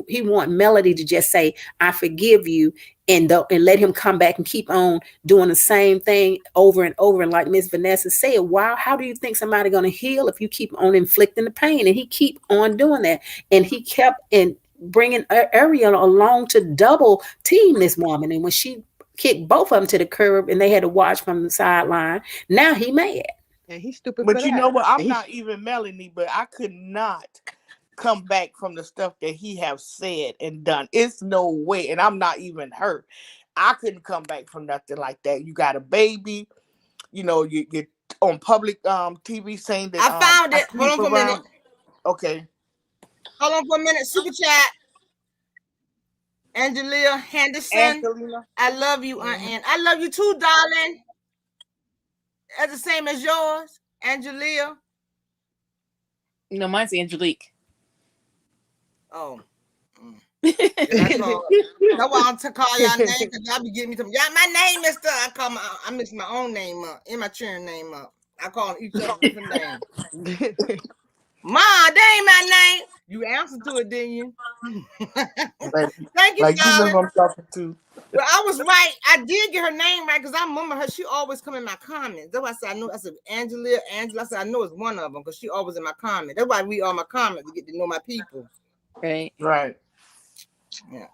he want Melody to just say, I forgive you, and let him come back and keep on doing the same thing over and over. And like Miss Vanessa said, wow, how do you think somebody going to heal if you keep on inflicting the pain? And he keep on doing that. And he kept bringing Ariel along to double team this woman. And when she kicked both of them to the curb and they had to watch from the sideline, now he mad. And he's stupid. But you know what? I'm not even Melanie, but I could not come back from the stuff that he have said and done. It's no way. And I'm not even her. I couldn't come back from nothing like that. You got a baby, you know, you're on public TV saying that. I found it. Hold on for a minute. Okay. Hold on for a minute. Super chat. Angelia Henderson. I love you, Aunt Ann. I love you too, darling. As the same as yours, Angelia. No, mine's Angelique. Oh. That's why I'm to call y'all name because y'all be getting me some. Y'all, my name is I mix my own name up and my children's name up. I call each other different names. Ma, that ain't my name. You answered to it, didn't you? Thank you, like darling. you know I'm talking to. Well, I was right. I did get her name right because I remember her. She always come in my comments. That's why I said I know. I said Angela. I said I know it's one of them because she always in my comments. That's why I read all my comments to get to know my people. Right. Yeah.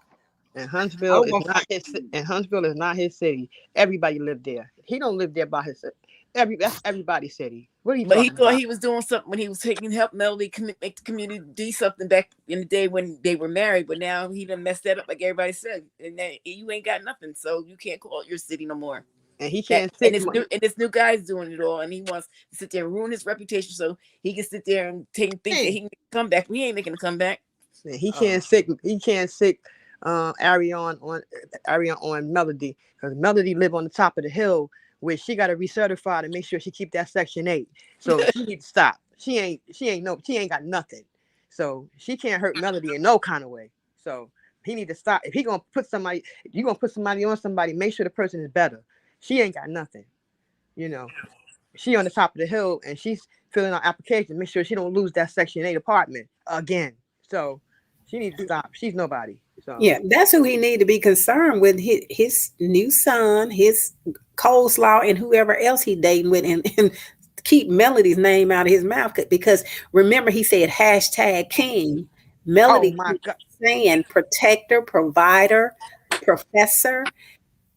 And Huntsville is not his. And Huntsville is not his city. Everybody lived there. He don't live there by himself. That's everybody's city. What are you? But he thought he was doing something when he was help Melody make the community do something back in the day when they were married. But now he done messed that up, like everybody said. And then you ain't got nothing, so you can't call it your city no more. And he can't. And this new guy's doing it all, and he wants to sit there and ruin his reputation so he can sit there and think that he can come back. We ain't making a comeback. And he can't sick. He can't sick. Ariane on Melody because Melody live on the top of the hill. Where she got to recertify to make sure she keep that Section 8. So she needs to stop. She ain't got nothing. So she can't hurt Melody in no kind of way. So he need to stop. If you're gonna put somebody on somebody, make sure the person is better. She ain't got nothing. You know, she on the top of the hill and she's filling out applications. Make sure she don't lose that Section 8 apartment again. So she needs to stop. She's nobody. So yeah, that's who he need to be concerned with. His new son, his coleslaw, and whoever else he dating with, and keep Melody's name out of his mouth because remember he said #King. Melody saying protector, provider, professor.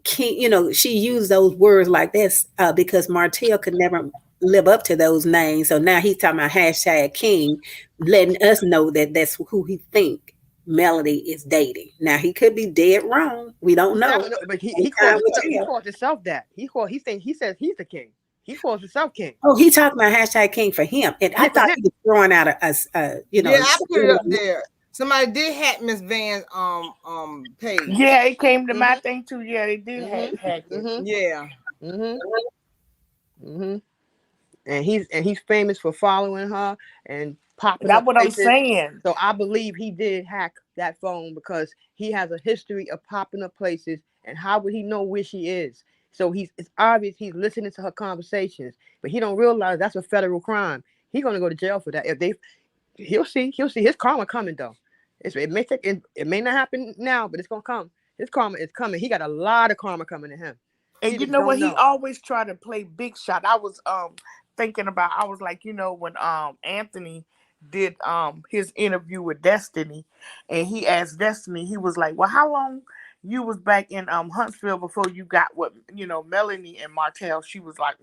King, you know, she used those words like this because Martell could never live up to those names. So now he's talking about #King, letting us know that that's who he think Melody is dating. Now he could be dead wrong. We don't know. But he Time will he tell. calls himself that. He says he's the king. He calls himself king. Oh, he talking about hashtag king for him, and I Yeah, for thought him. he was throwing out Yeah, I put it up there. Somebody did hack Miss Van's page. Yeah, it came to my thing too. Yeah, they did hack it. Yeah. And he's famous for following her and popping That's up what places. I'm saying. So I believe he did hack that phone because he has a history of popping up places. And how would he know where she is? So it's obvious he's listening to her conversations, but he don't realize that's a federal crime. He's gonna go to jail for that. He'll see his karma coming though. It may not happen now, but it's gonna come. His karma is coming. He got a lot of karma coming to him. And you know what? He always tried to play big shot. I was thinking about. I was like, when Anthony did his interview with Destiny, and he asked Destiny, he was like, "Well, how long you was back in Huntsville before you got what Melanie and Martell?" She was like,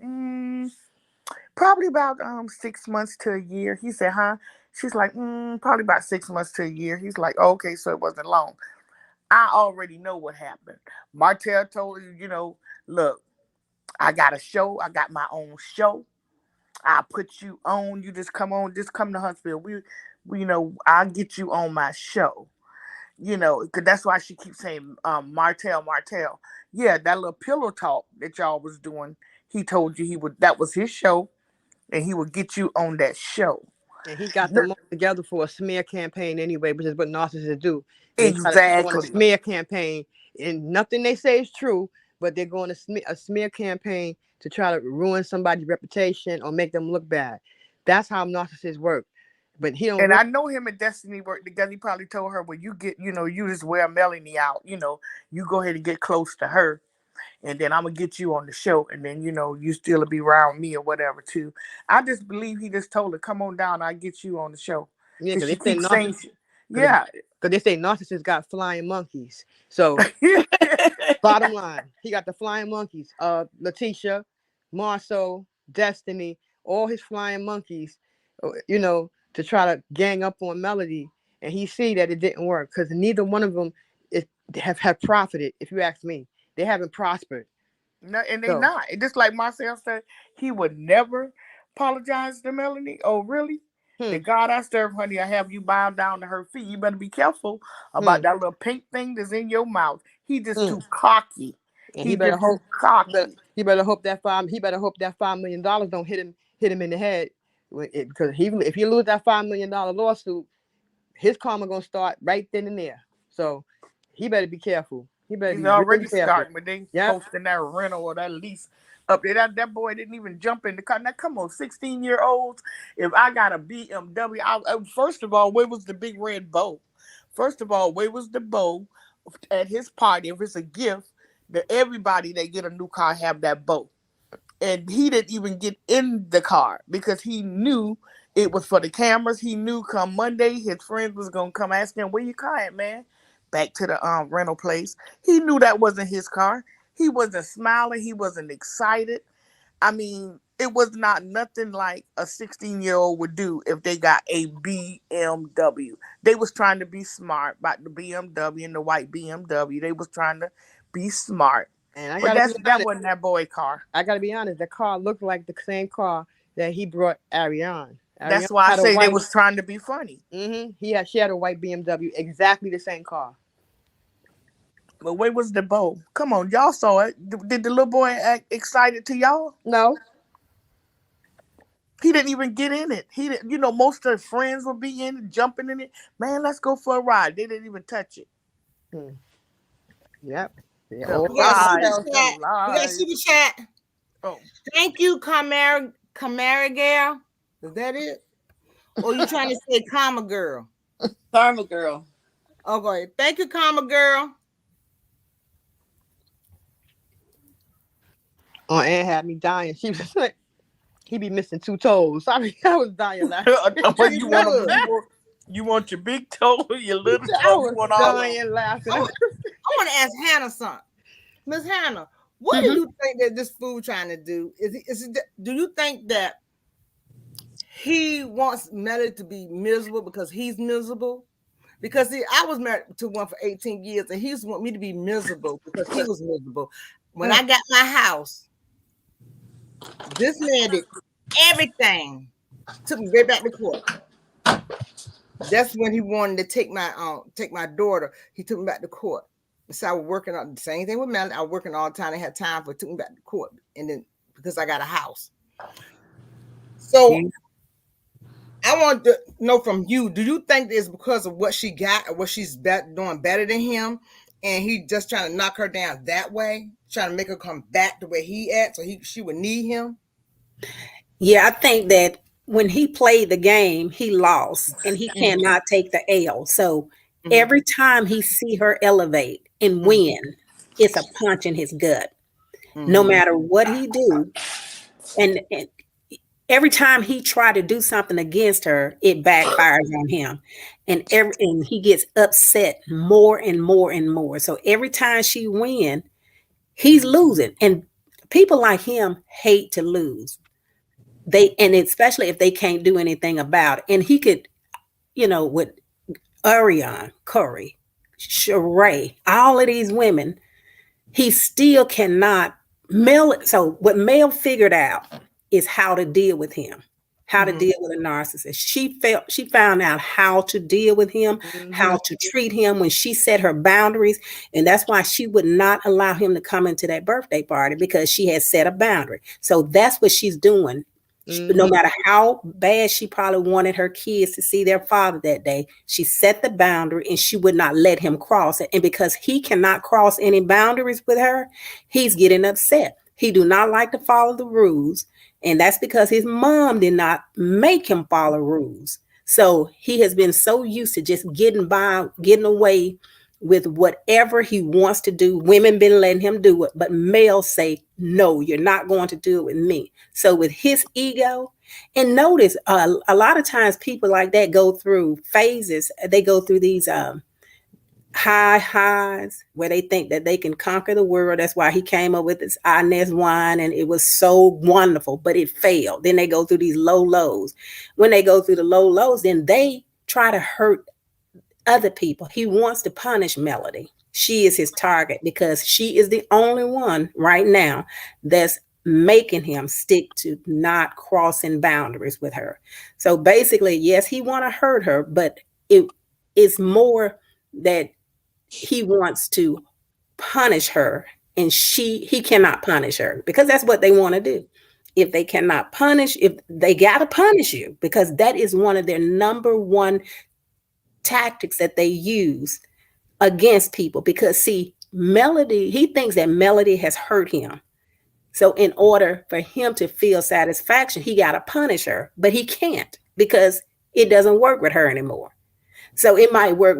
"Probably about 6 months to a year." He said, "Huh?" She's like, "Probably about 6 months to a year." He's like, oh, "Okay, so it wasn't long." I already know what happened. Martell told you, look, I got a show. I got my own show. I'll put you on. You just come to Huntsville. We I'll get you on my show. Because that's why she keeps saying Martell. Yeah, that little pillow talk that y'all was doing, he told you that was his show, and he would get you on that show. And he got them all together for a smear campaign anyway, which is what narcissists do. They try to go on a smear campaign, and nothing they say is true, but they're going to a smear campaign to try to ruin somebody's reputation or make them look bad. That's how narcissists work. But he don't. And I know him and Destiny work together. He probably told her, "Well, you get, you just wear Melanie out. You go ahead and get close to her, and then I'm gonna get you on the show, and then you still be around me or whatever too." I just believe he just told her, "Come on down, I'll get you on the show." Yeah, because they keep saying, yeah, because they say narcissists got flying monkeys. So, bottom line, he got the flying monkeys. Letitia, Marceau, Destiny, all his flying monkeys. To try to gang up on Melody, and he see that it didn't work because neither one of them have profited. If you ask me, they haven't prospered. No, and they not. Just like Marcel said, he would never apologize to Melanie. Oh, really? The God I serve, honey, I have you bow down to her feet. You better be careful about that little pink thing that's in your mouth. He just too cocky. And he better hope cocky. He better hope that $5 million don't hit him in the head. Because if he lose that $5 million lawsuit, his karma gonna start right then and there. So he better be careful. He's already starting, but they posting that rental or that lease up there. That boy didn't even jump in the car. Now come on, 16-year-olds. If I got a BMW, first of all, where was the big red bow? First of all, where was the bow at his party? If it's a gift, that everybody that get a new car have that bow. And he didn't even get in the car because he knew it was for the cameras. He knew come Monday his friends was gonna come ask him, "Where your car at, man?" Back to the rental place. He knew that wasn't his car. He wasn't smiling. He wasn't excited. I mean, it was not nothing like a 16-year-old would do if they got a BMW. They was trying to be smart about the BMW and the white BMW. They was trying to be smart. And that wasn't that boy car. I gotta be honest. The car looked like the same car that he brought Ariane. That's why I say they was trying to be funny. She had a white BMW, exactly the same car. But where was the bow? Come on, y'all saw it. Did the little boy act excited to y'all? No. He didn't even get in it. He didn't. Most of his friends would be in it, jumping in it. Man, let's go for a ride. They didn't even touch it. Yep. We got super chat. Oh, thank you, Camara girl. Is that it? Or you trying to say Karma girl? Karma girl. Okay, thank you, Karma girl. Oh, Ann had me dying. She was like, he be missing 2 toes. I was dying laughing. You want your big toe or your little toe? I was dying laughing. I want to ask Hannah something. Miss Hannah, what do you think that this fool trying to do? Do you think that he wants Melody to be miserable because he's miserable? Because see, I was married to one for 18 years, and he used to want me to be miserable because he was miserable. When I got my house, this man did everything. Took me right back to court. That's when he wanted to take my daughter. He took me back to court. So I was working on the same thing with Melanie. I was working all the time. They had time for took me back to court, and then because I got a house. So I want to know from you: do you think it's because of what she got, or what she's doing better than him, and he just trying to knock her down that way, trying to make her come back to where he at, so she would need him? Yeah, I think that when he played the game, he lost, and he cannot take the L. So every time he see her elevate and win, it's a punch in his gut. No matter what he do, and every time he try to do something against her, it backfires on him, and he gets upset more and more and more. So every time she win, he's losing, and people like him hate to lose. And especially if they can't do anything about it. And he could, with Ariane, Curry, Sheree, all of these women, he still cannot. So what Mel figured out is how to deal with him, how to deal with a narcissist. She found out how to deal with him, how to treat him when she set her boundaries. And that's why she would not allow him to come into that birthday party, because she had set a boundary. So that's what she's doing. No matter how bad she probably wanted her kids to see their father that day, she set the boundary and she would not let him cross it. And because he cannot cross any boundaries with her, he's getting upset. He do not like to follow the rules. And that's because his mom did not make him follow rules. So he has been so used to just getting away with whatever he wants to do. Women been letting him do it, but males say, no, you're not going to do it with me. So with his ego, and notice a lot of times people like that go through phases. They go through these highs where they think that they can conquer the world. That's why he came up with this Inez wine, and it was so wonderful, but it failed. Then they go through these low lows. When they go through the low lows, then they try to hurt other people. He wants to punish Melody. She is his target because she is the only one right now that's making him stick to not crossing boundaries with her. So basically, yes, he want to hurt her, but it is more that he wants to punish her, and he cannot punish her, because that's what they want to do. If they cannot punish, if they got to punish you, because that is one of their number one tactics that they use against people. Because see, Melody, he thinks that Melody has hurt him. So in order for him to feel satisfaction, he got to punish her, but he can't, because it doesn't work with her anymore. So it might work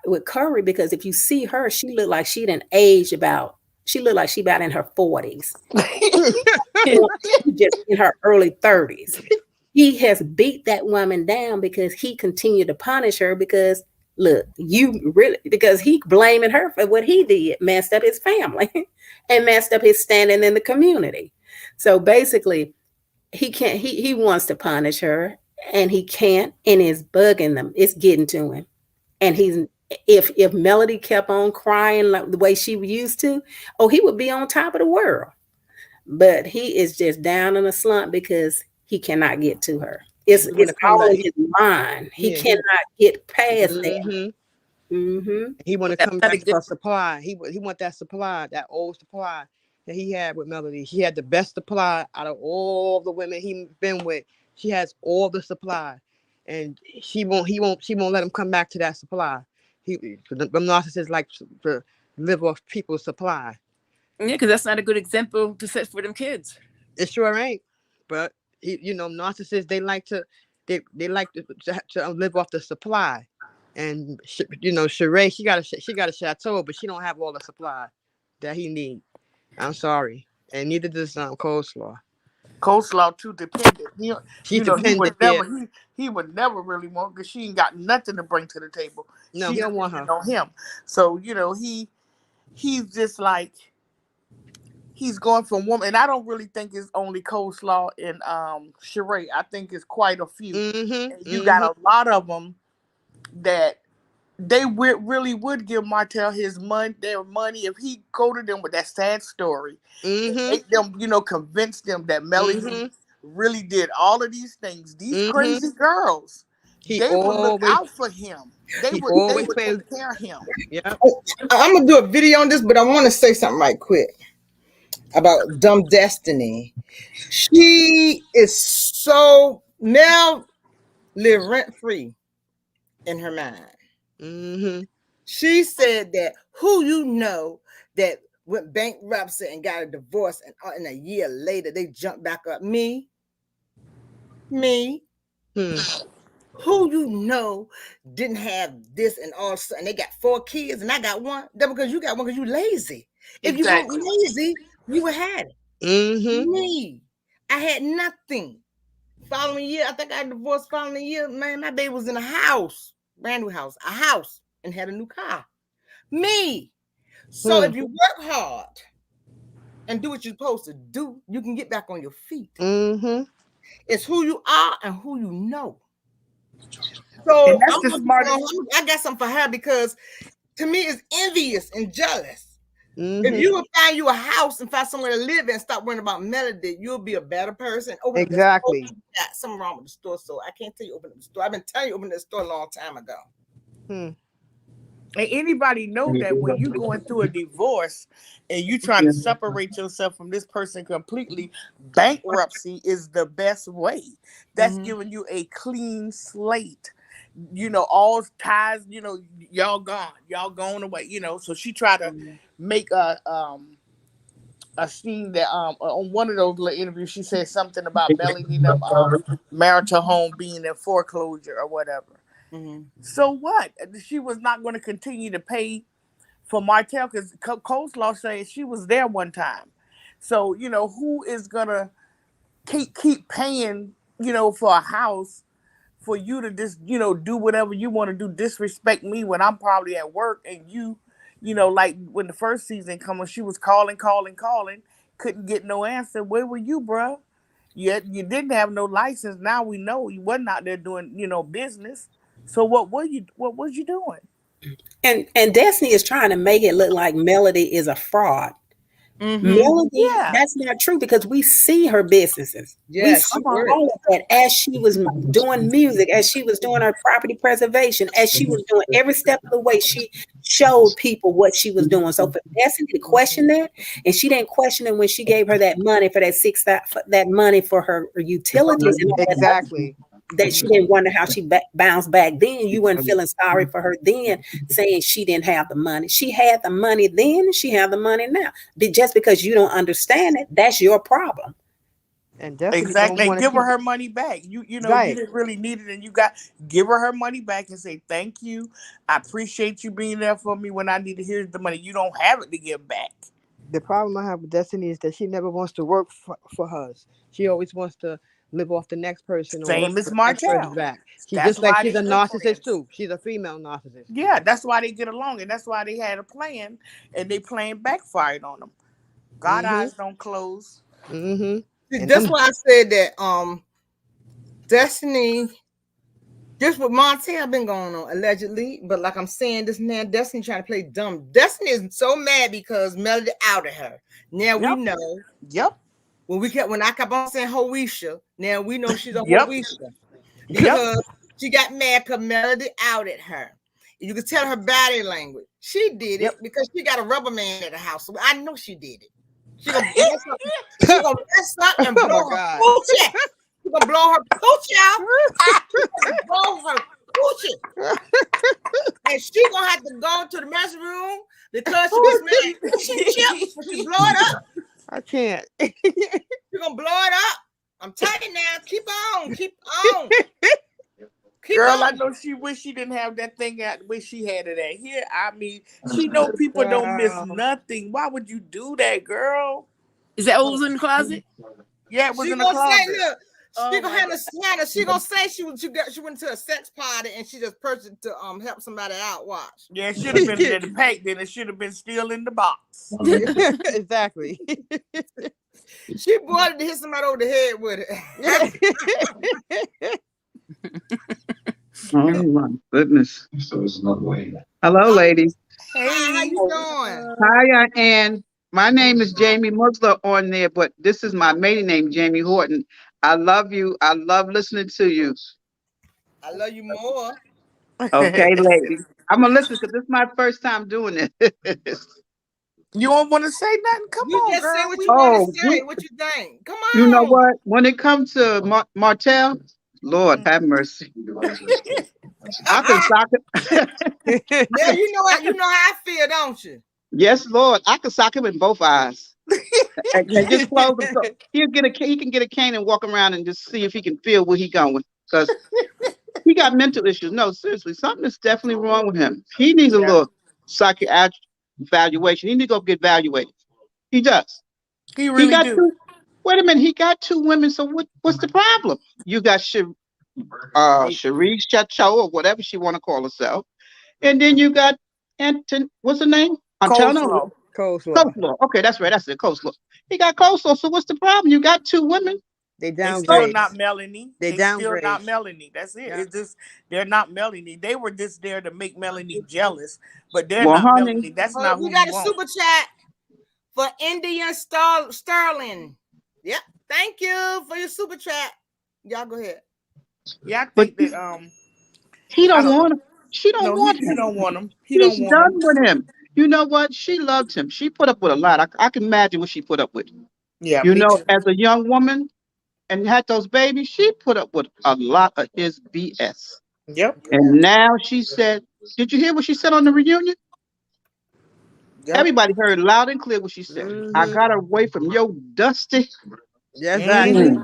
with Curry, because if you see her, she looked like she didn't age about. She looked like she about in her 40s, just in her early 30s. He has beat that woman down because he continued to punish her. Because look, because he blaming her for what he did, messed up his family and messed up his standing in the community. So basically, he can't. He wants to punish her, and he can't, and it's bugging them. It's getting to him. And if Melody kept on crying like the way she used to, he would be on top of the world. But he is just down in a slump because he cannot get to her. It's all in his mind. He cannot get past that. He want to come back for supply. He want that supply, that old supply that he had with Melody. She had the best supply out of all the women he been with. She has all the supply, and she won't let him come back to that supply. The narcissists like to live off people's supply. Yeah, because that's not a good example to set for them kids. It sure ain't. But narcissists, they like to live off the supply. And Sheree, she got a chateau, but she don't have all the supply that he need. I'm sorry, and neither does Coleslaw. Coleslaw too dependent. She's dependent. He would never really want, because she ain't got nothing to bring to the table. No, he don't want her. On him. So he's just like, he's going from woman, and I don't really think it's only Coleslaw and Sheree. I think it's quite a few. And you got a lot of them that they really would give Martell their money if he go to them with that sad story and Mm-hmm. make them, convince them that Melody really did all of these things. These crazy girls, He they would look always out for him. They he would always plays. take care of him. Yep. I'm gonna do a video on this, but I want to say something right quick about Dumb Destiny. She is so now live rent free in her mind. Mm-hmm. She said that who you know that went bankruptcy and got a divorce, and a year later they jumped back up. Me. Who you know didn't have this and all, and they got 4 kids and I got one. That because you got one because you lazy. If you weren't lazy, you would have it. Mm-hmm. Me, I had nothing. Following year, I think I divorced. Following year, man, my baby was in a house, brand new house, and had a new car. Me. So if you work hard and do what you're supposed to do, you can get back on your feet. Mm-hmm. It's who you are and who you know. So I got something for her because to me it's envious and jealous. Mm-hmm. If you would find you a house and find somewhere to live in and stop worrying about Melody, you'll be a better person. Exactly. Got something wrong with the store, so I can't tell you open the store. I've been telling you open the store a long time ago. And anybody know that when you're going through a divorce and you're trying to separate yourself from this person completely, bankruptcy is the best way. That's giving you a clean slate. All ties, y'all gone away, So she tried to make a scene that on one of those little interviews, she said something about Melanie marital home being in foreclosure or whatever. So what? She was not going to continue to pay for Martell because Coleslaw says she was there one time. So, who is going to keep paying, for a house for you to just, do whatever you want to do, disrespect me when I'm probably at work and you, like when the first season came when she was calling, couldn't get no answer. Where were you, bruh? You didn't have no license. Now we know you wasn't out there doing, business. So what was you doing? And Destiny is trying to make it look like Melody is a fraud. Melody, that's not true because we see her businesses. We saw all of that as she was doing music, as she was doing her property preservation, as she was doing every step of the way. She showed people what she was doing. So for Destiny to question that, and she didn't question it when she gave her that money for that money for her utilities, and exactly. That she didn't wonder how she bounced back then. You weren't feeling sorry for her then, saying she didn't have the money. She had the money then, and she had the money now. Just because you don't understand it, that's your problem. And exactly, give her money back. You you didn't really need it, and give her money back and say thank you. I appreciate you being there for me when I need to hear the money. You don't have it to give back. The problem I have with Destiny is that she never wants to work for hers. She always wants to live off the next person. Same as Martell. She's just like she's a narcissist too. She's a female narcissist. Yeah, that's why they get along, and that's why they had a plan, and they plan backfired on them. God eyes don't close. That's why I said that Destiny, just with Martell been going on allegedly, but like I'm saying, this man Destiny trying to play dumb. Destiny is so mad because Melody outed her. Now we know. When I kept on saying Hoisha, now we know she's a Hoisha. Because she got mad because Melody outed her. You can tell her body language. She did it because she got a rubber man at the house. So I know she did it. She gonna mess up and blow her pooch out. She gonna blow her pooch out. Blow her pooch. And she gonna have to go to the mess room because she was mad. She blow it up. I can't. You're gonna blow it up. I'm telling you now. Keep on. Girl, I know she wish she didn't have that thing out. Wish she had it at here. I mean, she know people don't miss nothing. Why would you do that, girl? Is that what was in the closet? Yeah, it was in the closet. She gonna say she went to a sex party and she just purchased to help somebody out. Watch. Yeah, it should have been in the pack. Then it should have been still in the box. Exactly. She bought it to hit somebody over the head with it. Oh my goodness. Hello, ladies. Hi, how Hey. you doing? Hi, Ann. My name is Jamie Musler on there, but this is my maiden name, Jamie Horton. I love you. I love listening to you. I love you more. Okay, ladies. I'm gonna listen because this is my first time doing this. You don't want to say nothing? Come You on, just say girl. what you want to Oh, say. What you think? Come you know on. what? When it comes to Martell, Lord have mercy. I can sock it. Now you know what you know how I feel, don't you? Yes, Lord. I can sock him in both eyes. And just close him. So he can get a cane and walk around and just see if he can feel where he going. Because he got mental issues. No, seriously, something is definitely wrong with him. He needs a Yeah, little psychiatric evaluation. He needs to go get evaluated. He does. he He really got do. two. Wait a minute. He got two women. So what's the problem? You got Cherie Chateau or whatever she want to call herself, and then you got Anton. What's her name? Antonio. Coleslaw. Coleslaw. Coleslaw. Okay, that's right. That's it. Coleslaw. He got coleslaw. So what's the problem? You got two women. They They still downgrade. not Melanie. They They still downgrade. not Melanie. That's it. Yeah. It's just they're not Melanie. They were just there to make Melanie jealous, but they're Well, not honey, Melanie. That's Oh, not we who got you a want. super chat for Indian Sterling. Yep. Thank you for your super chat. Y'all go ahead. Yeah, I but think that he I don't don't know. want him. She don't No, want he him. don't want him. He She's don't want done him. with him. You know what? She loved him. She put up with a lot. I can imagine what she put up with. Yeah, You me know, too. as a young woman and had those babies, she put up with a lot of his BS. Yep. And now she said, did you hear what she said on the reunion? Yep. Everybody heard loud and clear what she said. I Mhm. got away from your dusty. Yeah, exactly.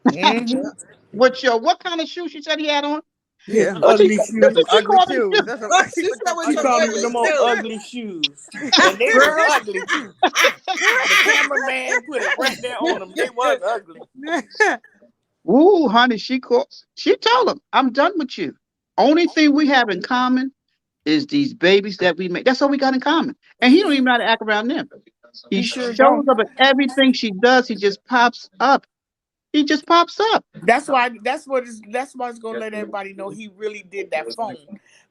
Mm-hmm. What kind of shoe she said he had on? Yeah. What she Ugly That's Some what shoes. she ugly called him. shoes. That's Oh, what she said with She your called him ugly them old shoes. ugly shoes, and they was Girl. ugly too. The cameraman put it right there on them. They was ugly. Ooh, honey, she told him, I'm done with you. Only thing we have in common is these babies that we make. That's all we got in common. And he don't even know how to act around them. He He sure shows don't. up at everything she does. He just pops up. He just pops up. That's why. That's why it's gonna let everybody know he really did that phone,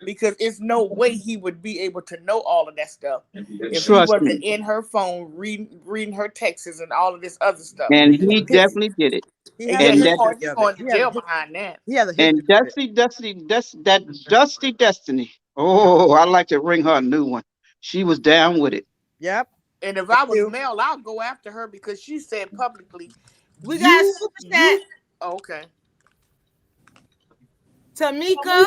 because it's no way he would be able to know all of that stuff if he Trust wasn't me. in her phone reading her texts and all of this other stuff. And he definitely did it. He And has yeah, a And he that going history he of it. going to jail behind that. He has a and history of it. that dusty destiny. Oh, I'd like to ring her a new one. She was down with it. Yep. And if Thank I was you. Mel, I'll go after her because she said publicly, We got a "You, super chat. you." Oh, okay. Tamika.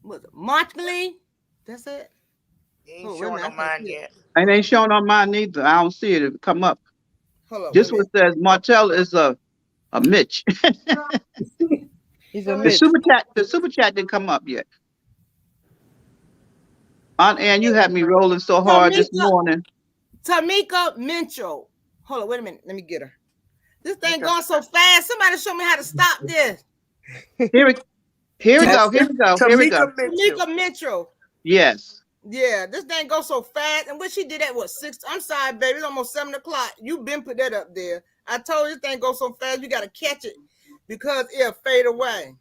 Was it Markley? That's it. Ain't Oh, wait a showing minute. on I can't mine see it. yet. And ain't showing on mine neither. I don't see it come up. Hold up. This Wait a one minute. says Martell is a Mitch. He's a The Mitch. super chat didn't come up yet. Aunt Ann, you had me rolling so hard this morning. Tamika Mitchell. Hold on, wait a minute. Let me get her. This thing Okay. going so fast. Somebody show me how to stop this. Here we go. Tamika Mitchell. Tamika Mitchell. Yes. Yeah, this thing goes so fast. And when she did that, what, 6? I'm sorry, baby. It's almost 7 o'clock. You been put that up there. I told you this thing goes so fast, you got to catch it because it'll fade away.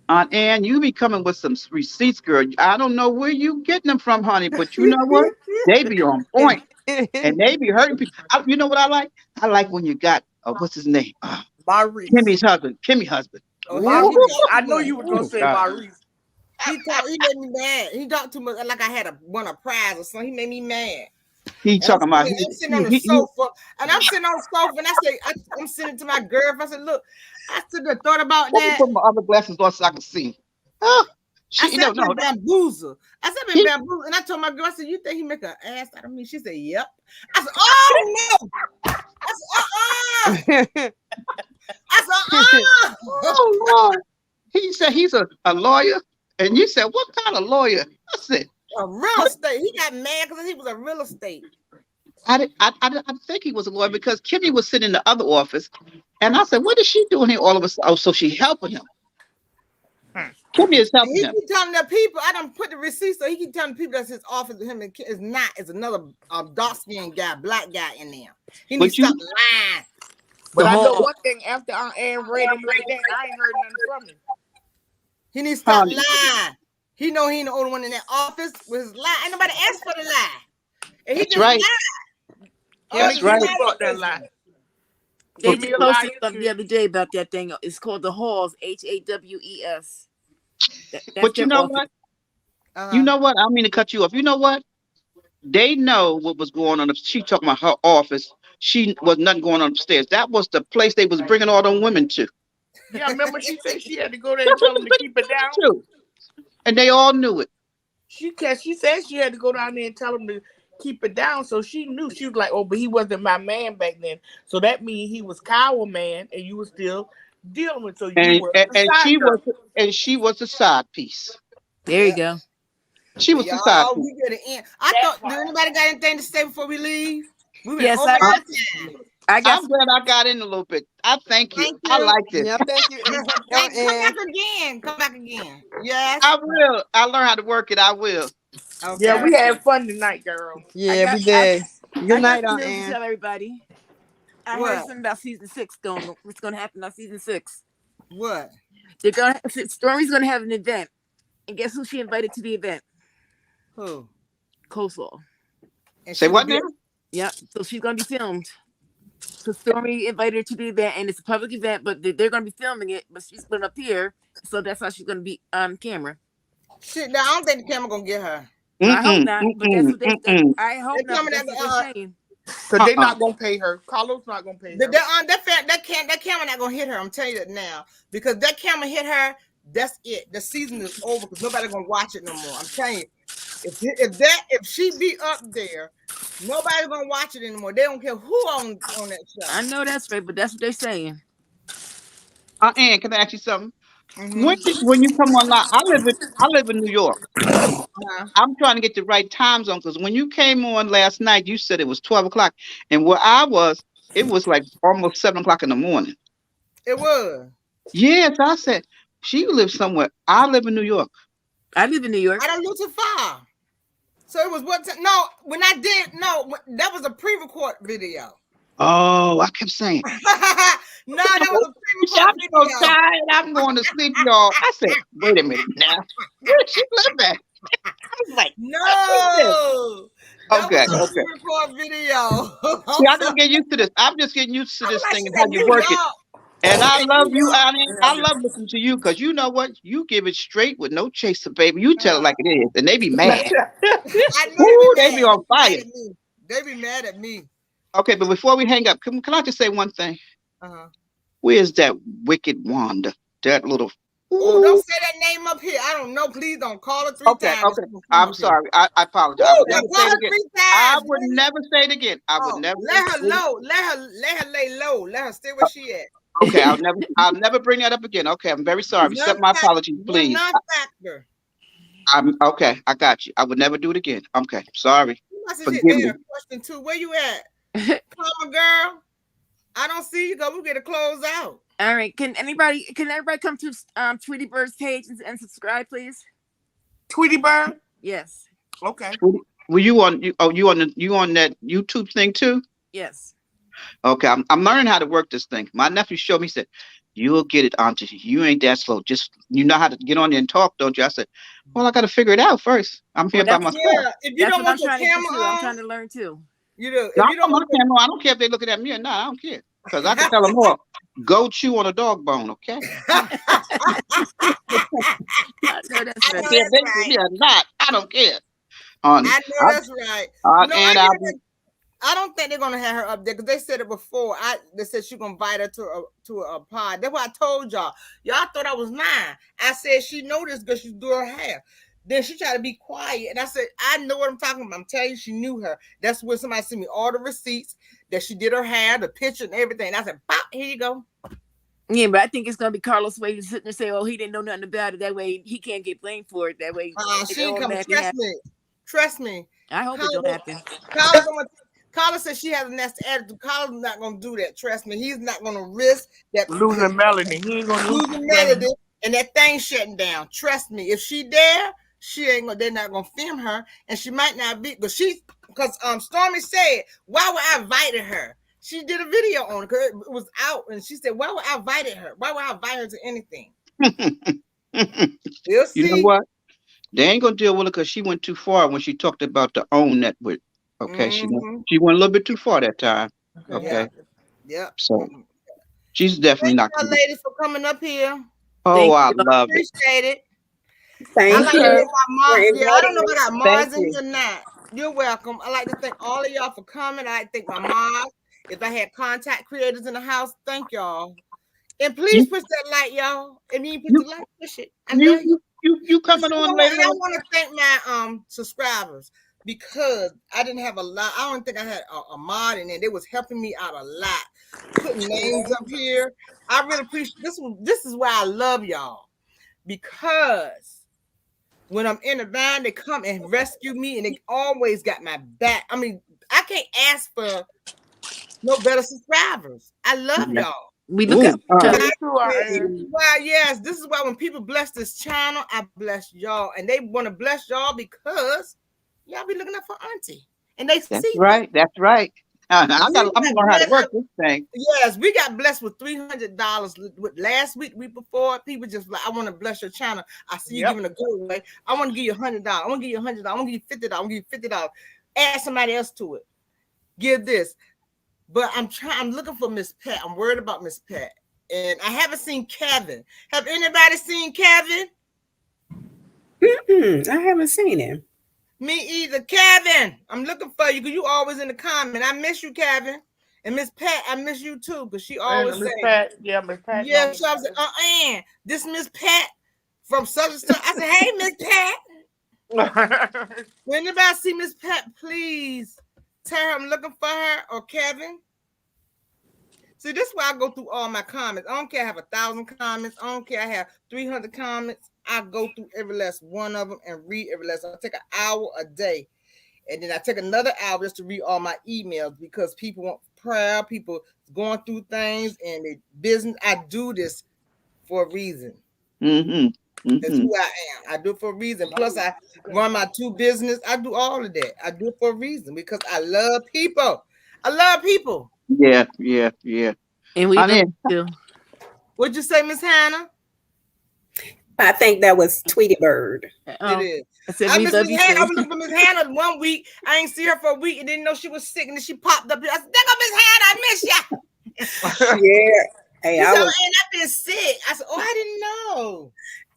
Aunt Ann, you be coming with some receipts, girl. I don't know where you getting them from, honey, but you know what? They be on point. And they be hurting people. You know what I like? I like when you got, what's his name? Maurice. Kimmy's husband. Oh, I know you were gonna say Maurice. He made me mad. He talked too much like I won a prize or something. He made me mad. He talking about I'm sitting on the sofa, and I'm sitting on the sofa, and I say, I'm sitting to my girlfriend. I said, look, I stood there, thought about Let me that. put my other glasses on so I can see. Oh, I said, I've been bamboozled. And I told my girl, I said, you think he make an ass out of me? She said, yep. I said, oh no. I said, Oh Lord. He said he's a lawyer, and you said, what kind of lawyer? I said, a real estate. He got mad because he was a real estate. I think he was a lawyer because Kimmy was sitting in the other office, and I said, what is she doing here all of a sudden? Oh, so she's helping him. Kimmy is helping him. He keep telling the people, I don't put the receipt, so he keep telling people that's his office with him. Is not. It's another dark skinned guy, black guy in there. He needs to stop lying. But I know one thing, after Aunt Ann read him like that, I ain't heard nothing from him. He needs to stop Honey. lying. He know he ain't the only one in that office with his lie. Ain't nobody asked for the lie. And he That's just right. lied. That's He right. just brought that lie. They Be just a posted liar something the too. other day about that thing. It's called the Halls, HAWES. That's But you their know office. what? Uh-huh. You know what? I don't mean to cut you off. You know what? They know what was going on. If she talking about her office, she was nothing going on upstairs. That was the place they was bringing all them women to. Yeah, remember she said she had to go there and tell them to keep it down. Too. And they all knew it. She said she had to go down there and tell them to keep it down. So she knew. She was like, oh, but he wasn't my man back then. So that means he was Kyle man, and you were still dealing with. So you were a side girl. She was a side piece. There you go. She was a side Y'all, piece. we get an end. I thought, did anybody got anything to say before we leave? We went Yes, over our time. I got I'm glad I got in a little bit. I thank you. Thank I you. like this. Yeah, thank you. Come back again. Come back again. Yes. I will. I learn how to work it. I will. Okay. Yeah, we had fun tonight, girl. Yeah, we did. Good I night, got some Aunt news to Ann. tell everybody. I What? heard something about season 6 going. What's going to happen on season 6? What? Stormy's going to have an event, and guess who she invited to the event? Who? Coleslaw. And Say she what would now? be- Yep. So she's going to be filmed. So Stormy invited her to the event, and it's a public event, but they're going to be filming it. But she's going to appear, so that's how she's going to be on camera. Shit, now, I don't think the camera gonna get her. I hope not, but that's what I hope They not. coming But at that's the, what they're saying. So they're not gonna pay her. Carlos not gonna pay her. That camera not gonna hit her. I'm telling you that now, because that camera hit her. That's it. The season is over because nobody gonna watch it no more. I'm telling you, if she be up there, nobody's gonna watch it anymore. They don't care who on that show. I know that's right, but that's what they're saying. Ann, can I ask you something? When you come online, I live in New York. I'm trying to get the right time zone because when you came on last night, you said it was 12 o'clock, and where I was, it was like almost 7 o'clock in the morning. It was. Yes, I said she lives somewhere. I live in New York. I live in New York. I don't live too far. So it was what? No, when I did, that was a pre-record video. Oh, I kept saying. No, that was a pre-record I'm so video. tired. I'm going to sleep, y'all. I said, wait a minute now. Where she live at? I was like, no. Okay, that was a okay. pre-record video. See, I gotta get used to this. I'm just getting used to this thing and how you New work it. York. And I love you, Annie. I love listening to you because you know what? You give it straight with no chaser, baby. You tell it like it is, and they be mad. I know Ooh, they be on fire. They be mad at me. Okay, but before we hang up, can I just say one thing? Uh-huh. Where's that wicked Wanda? That little. Oh, don't say that name up here. I don't know. Please don't call her 3 times. Okay. I'm sorry. I apologize. Woo, I would never say it again. I would never say it again. I would never. Let her low. Let her lay low. Let her stay where she at. Okay, I'll never bring that up again. Okay, I'm very sorry. Accept my apology, please. Non-factor. I'm okay. I got you. I would never do it again. Okay, sorry. Forgive me. Question 2. Where you at? Mama girl. I don't see you. Go. We'll get a close out. All right. Can everybody come to Tweety Bird's page and subscribe, please? Tweety Bird? Yes. Okay. Were you on that YouTube thing too? Yes. Okay, I'm learning how to work this thing. My nephew showed me. He said, "You'll get it, Auntie. You ain't that slow. Just you know how to get on there and talk, don't you?" I said, "Well, I got to figure it out first. I'm here by myself." Yeah, if you don't want your camera on, I'm trying to learn too. You know, if no, you don't want my camera on. I don't care if they're looking at me or not. I don't care because I can tell them all. Go chew on a dog bone, okay? I know that's right. I don't care. Honey, I know that's right. I don't think they're gonna have her up there because they said it before. They said she's gonna invite her to a pod. That's what I told y'all. Y'all thought I was lying. I said she know this because she's doing her hair. Then she tried to be quiet, and I said I know what I'm talking about. I'm telling you, she knew her. That's when somebody sent me all the receipts that she did her hair, the picture, and everything. And I said, "Pop, here you go." Yeah, but I think it's gonna be Carlos way to sit there and say, "Oh, he didn't know nothing about it." That way, he can't get blamed for it. That way, she ain't coming. Trust me. I hope it don't happen. Carlos said she has a nasty attitude. Carlos is not gonna do that. Trust me, he's not gonna risk that losing Melody. He ain't gonna lose Melody and that thing shutting down. Trust me, if she there, she ain't gonna. They're not gonna film her, and she might not be. But because Stormy said, "Why would I invited her?" She did a video on it because it was out, and she said, "Why would I invited her? Why would I invite her to anything?" We'll see. You know what? They ain't gonna deal with it because she went too far when she talked about the own that with. Okay, she went a little bit too far that time. Okay, Yep. so she's definitely Thank not y'all gonna. ladies for coming up here. Oh, Thank I you. love it. Appreciate it. I Thank like to you thank my for mom. Yeah, I don't know inviting if I got me. Thank Mars in you. here or not. You're welcome. I like to thank all of y'all for coming. I like to thank my mom. If I had contact creators in the house, thank y'all. And please You push that like, y'all. If you push you the like, push it. I you love you. you you coming on later And I on? want to thank my subscribers because I didn't have a lot. I don't think I had a mod in it. It was helping me out a lot. Putting names up here. I really appreciate this. This is why I love y'all because when I'm in a bind, they come and rescue me, and they always got my back. I mean, I can't ask for no better subscribers. I love Yeah. y'all. We look at Ooh, each other. Me too, Well, yes, this is why when people bless this channel, I bless y'all, and they want to bless y'all because y'all be looking up for Auntie, and they that's see me. right. That's right. I'm We gonna got learn how to work blessed. this thing. Yes, we got blessed with $300 with last week before. People just like, I want to bless your channel. I see you giving a giveaway. I want to give you $100. I want to give you $100. I want to give you $50. I want to give you $50. Add somebody else to it. Give this. But I'm looking for Miss Pat. I'm worried about Miss Pat. And I haven't seen Kevin. Have anybody seen Kevin? I haven't seen him. Me either. Kevin, I'm looking for you because you always in the comment. I miss you, Kevin. And Miss Pat, I miss you too because she always Miss say, Pat, yeah, Miss Pat. yeah, she always say, this Miss Pat from such and such. I said, hey, Miss Pat. When anybody see Miss Pat, please tell her I'm looking for her or Kevin. See, this is why I go through all my comments. I don't care I have 1,000 comments. I don't care I have 300 comments. I go through every last one of them and read every last. I take an hour a day. And then I take another hour just to read all my emails because people want prayer, people going through things and they business. I do this for a reason. That's who I am. I do it for a reason. Plus, I run my 2 business. I do all of that. I do it for a reason because I love people. I love people. Yeah. And we love you. What'd you say, Miss Hannah? I think that was Tweety Bird. It is. I said I we miss love Miss you Hannah. I was too. looking for Miss Hannah 1 week. I ain't see her for a week and didn't know she was sick. And then she popped up here. I said, there go Miss Hannah. I miss ya. Yeah. Hey, She I said, was. and I've been sick. I said, oh, I didn't know.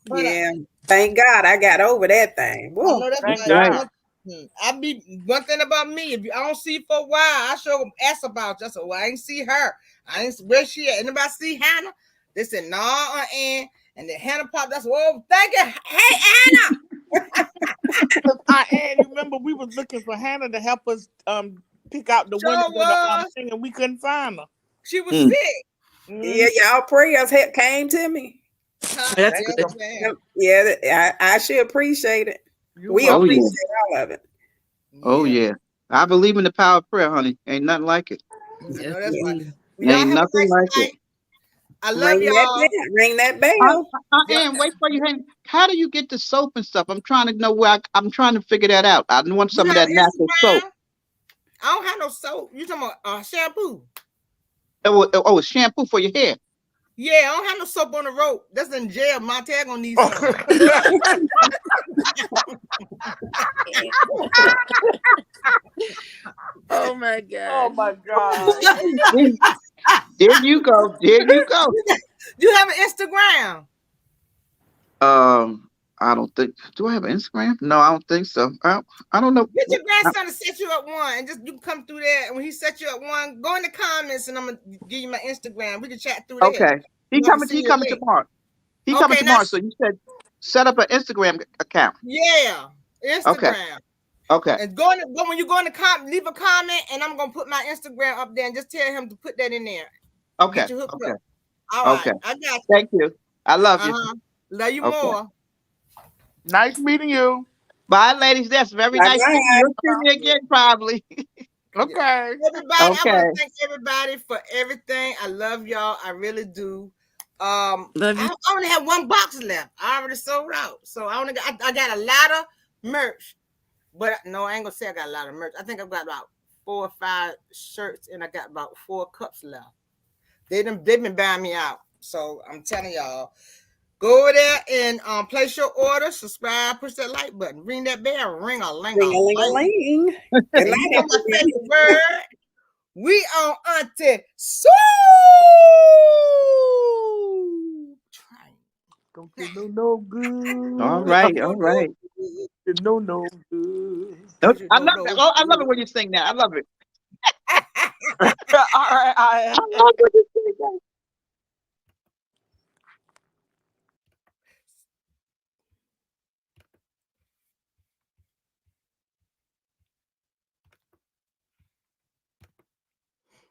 But Yeah. Thank God I got over that thing. I Woo. know that's Thank right. God. I be one thing about me. If I don't see you for a while, I sure ask about you. I said, well, I ain't see her. I ain't where she at. Anybody see Hannah? They said, no, and then Hannah popped. That's whoa, thank you. Hey, Hannah. You remember we was looking for Hannah to help us pick out the winner Sure of the was. thing, and we couldn't find her. She was sick. Yeah, y'all prayers came to me. That's Yes, good. ma'am. Yeah, I should appreciate it. We Oh yeah. appreciate all of it. Oh yeah. I believe in the power of prayer, honey. Ain't nothing like it. I Yes, know that's right. indeed. Well, y'all Ain't have a nothing nice like it. night. I love y'all. Ring that bell. And wait for you. How do you get the soap and stuff? I'm trying to know where I'm trying to figure that out. I want You some of have that natural soap. Instagram? I don't have no soap. You talking about shampoo? Oh, it's shampoo for your hair. Yeah, I don't have no soap on the rope. That's in jail. Montel gonna need some. Oh my God. Oh my God. There you go. There you go. You have an Instagram? I don't think. Do I have an Instagram? No, I don't think so. I don't know. Get your grandson to set you up one, and just you can come through there. And when he set you up one, go in the comments, and I'm gonna give you my Instagram. We can chat through there. Okay. He coming tomorrow. He coming tomorrow. So you said set up an Instagram account. Yeah, Instagram. Okay. And when you go in the comment, leave a comment, and I'm gonna put my Instagram up there, and just tell him to put that in there. Okay. Get you hooked up. All right. Okay. I got you. Thank you. I love you. Love you more. Nice meeting you. Bye, ladies. That's very nice meeting you. You'll see me again, probably. Okay. Everybody, I want to thank everybody for everything. I love y'all. I really do. Love you. I only have 1 box left. I already sold out. So I got a lot of merch. But no, I ain't gonna say I got a lot of merch. I think I've got about 4 or 5 shirts and I got about 4 cups left. They've been buying me out. So I'm telling y'all, Go over there and place your order, subscribe, push that like button, ring that bell, ring a ling a ling. Ring-a-ling-a-ling. And you know my favorite word? We on Auntie Sue. Don't you know no good? All right, all right. You know no good. I love that. Oh, I love it when you sing that. I love it. All right, I love when you sing that.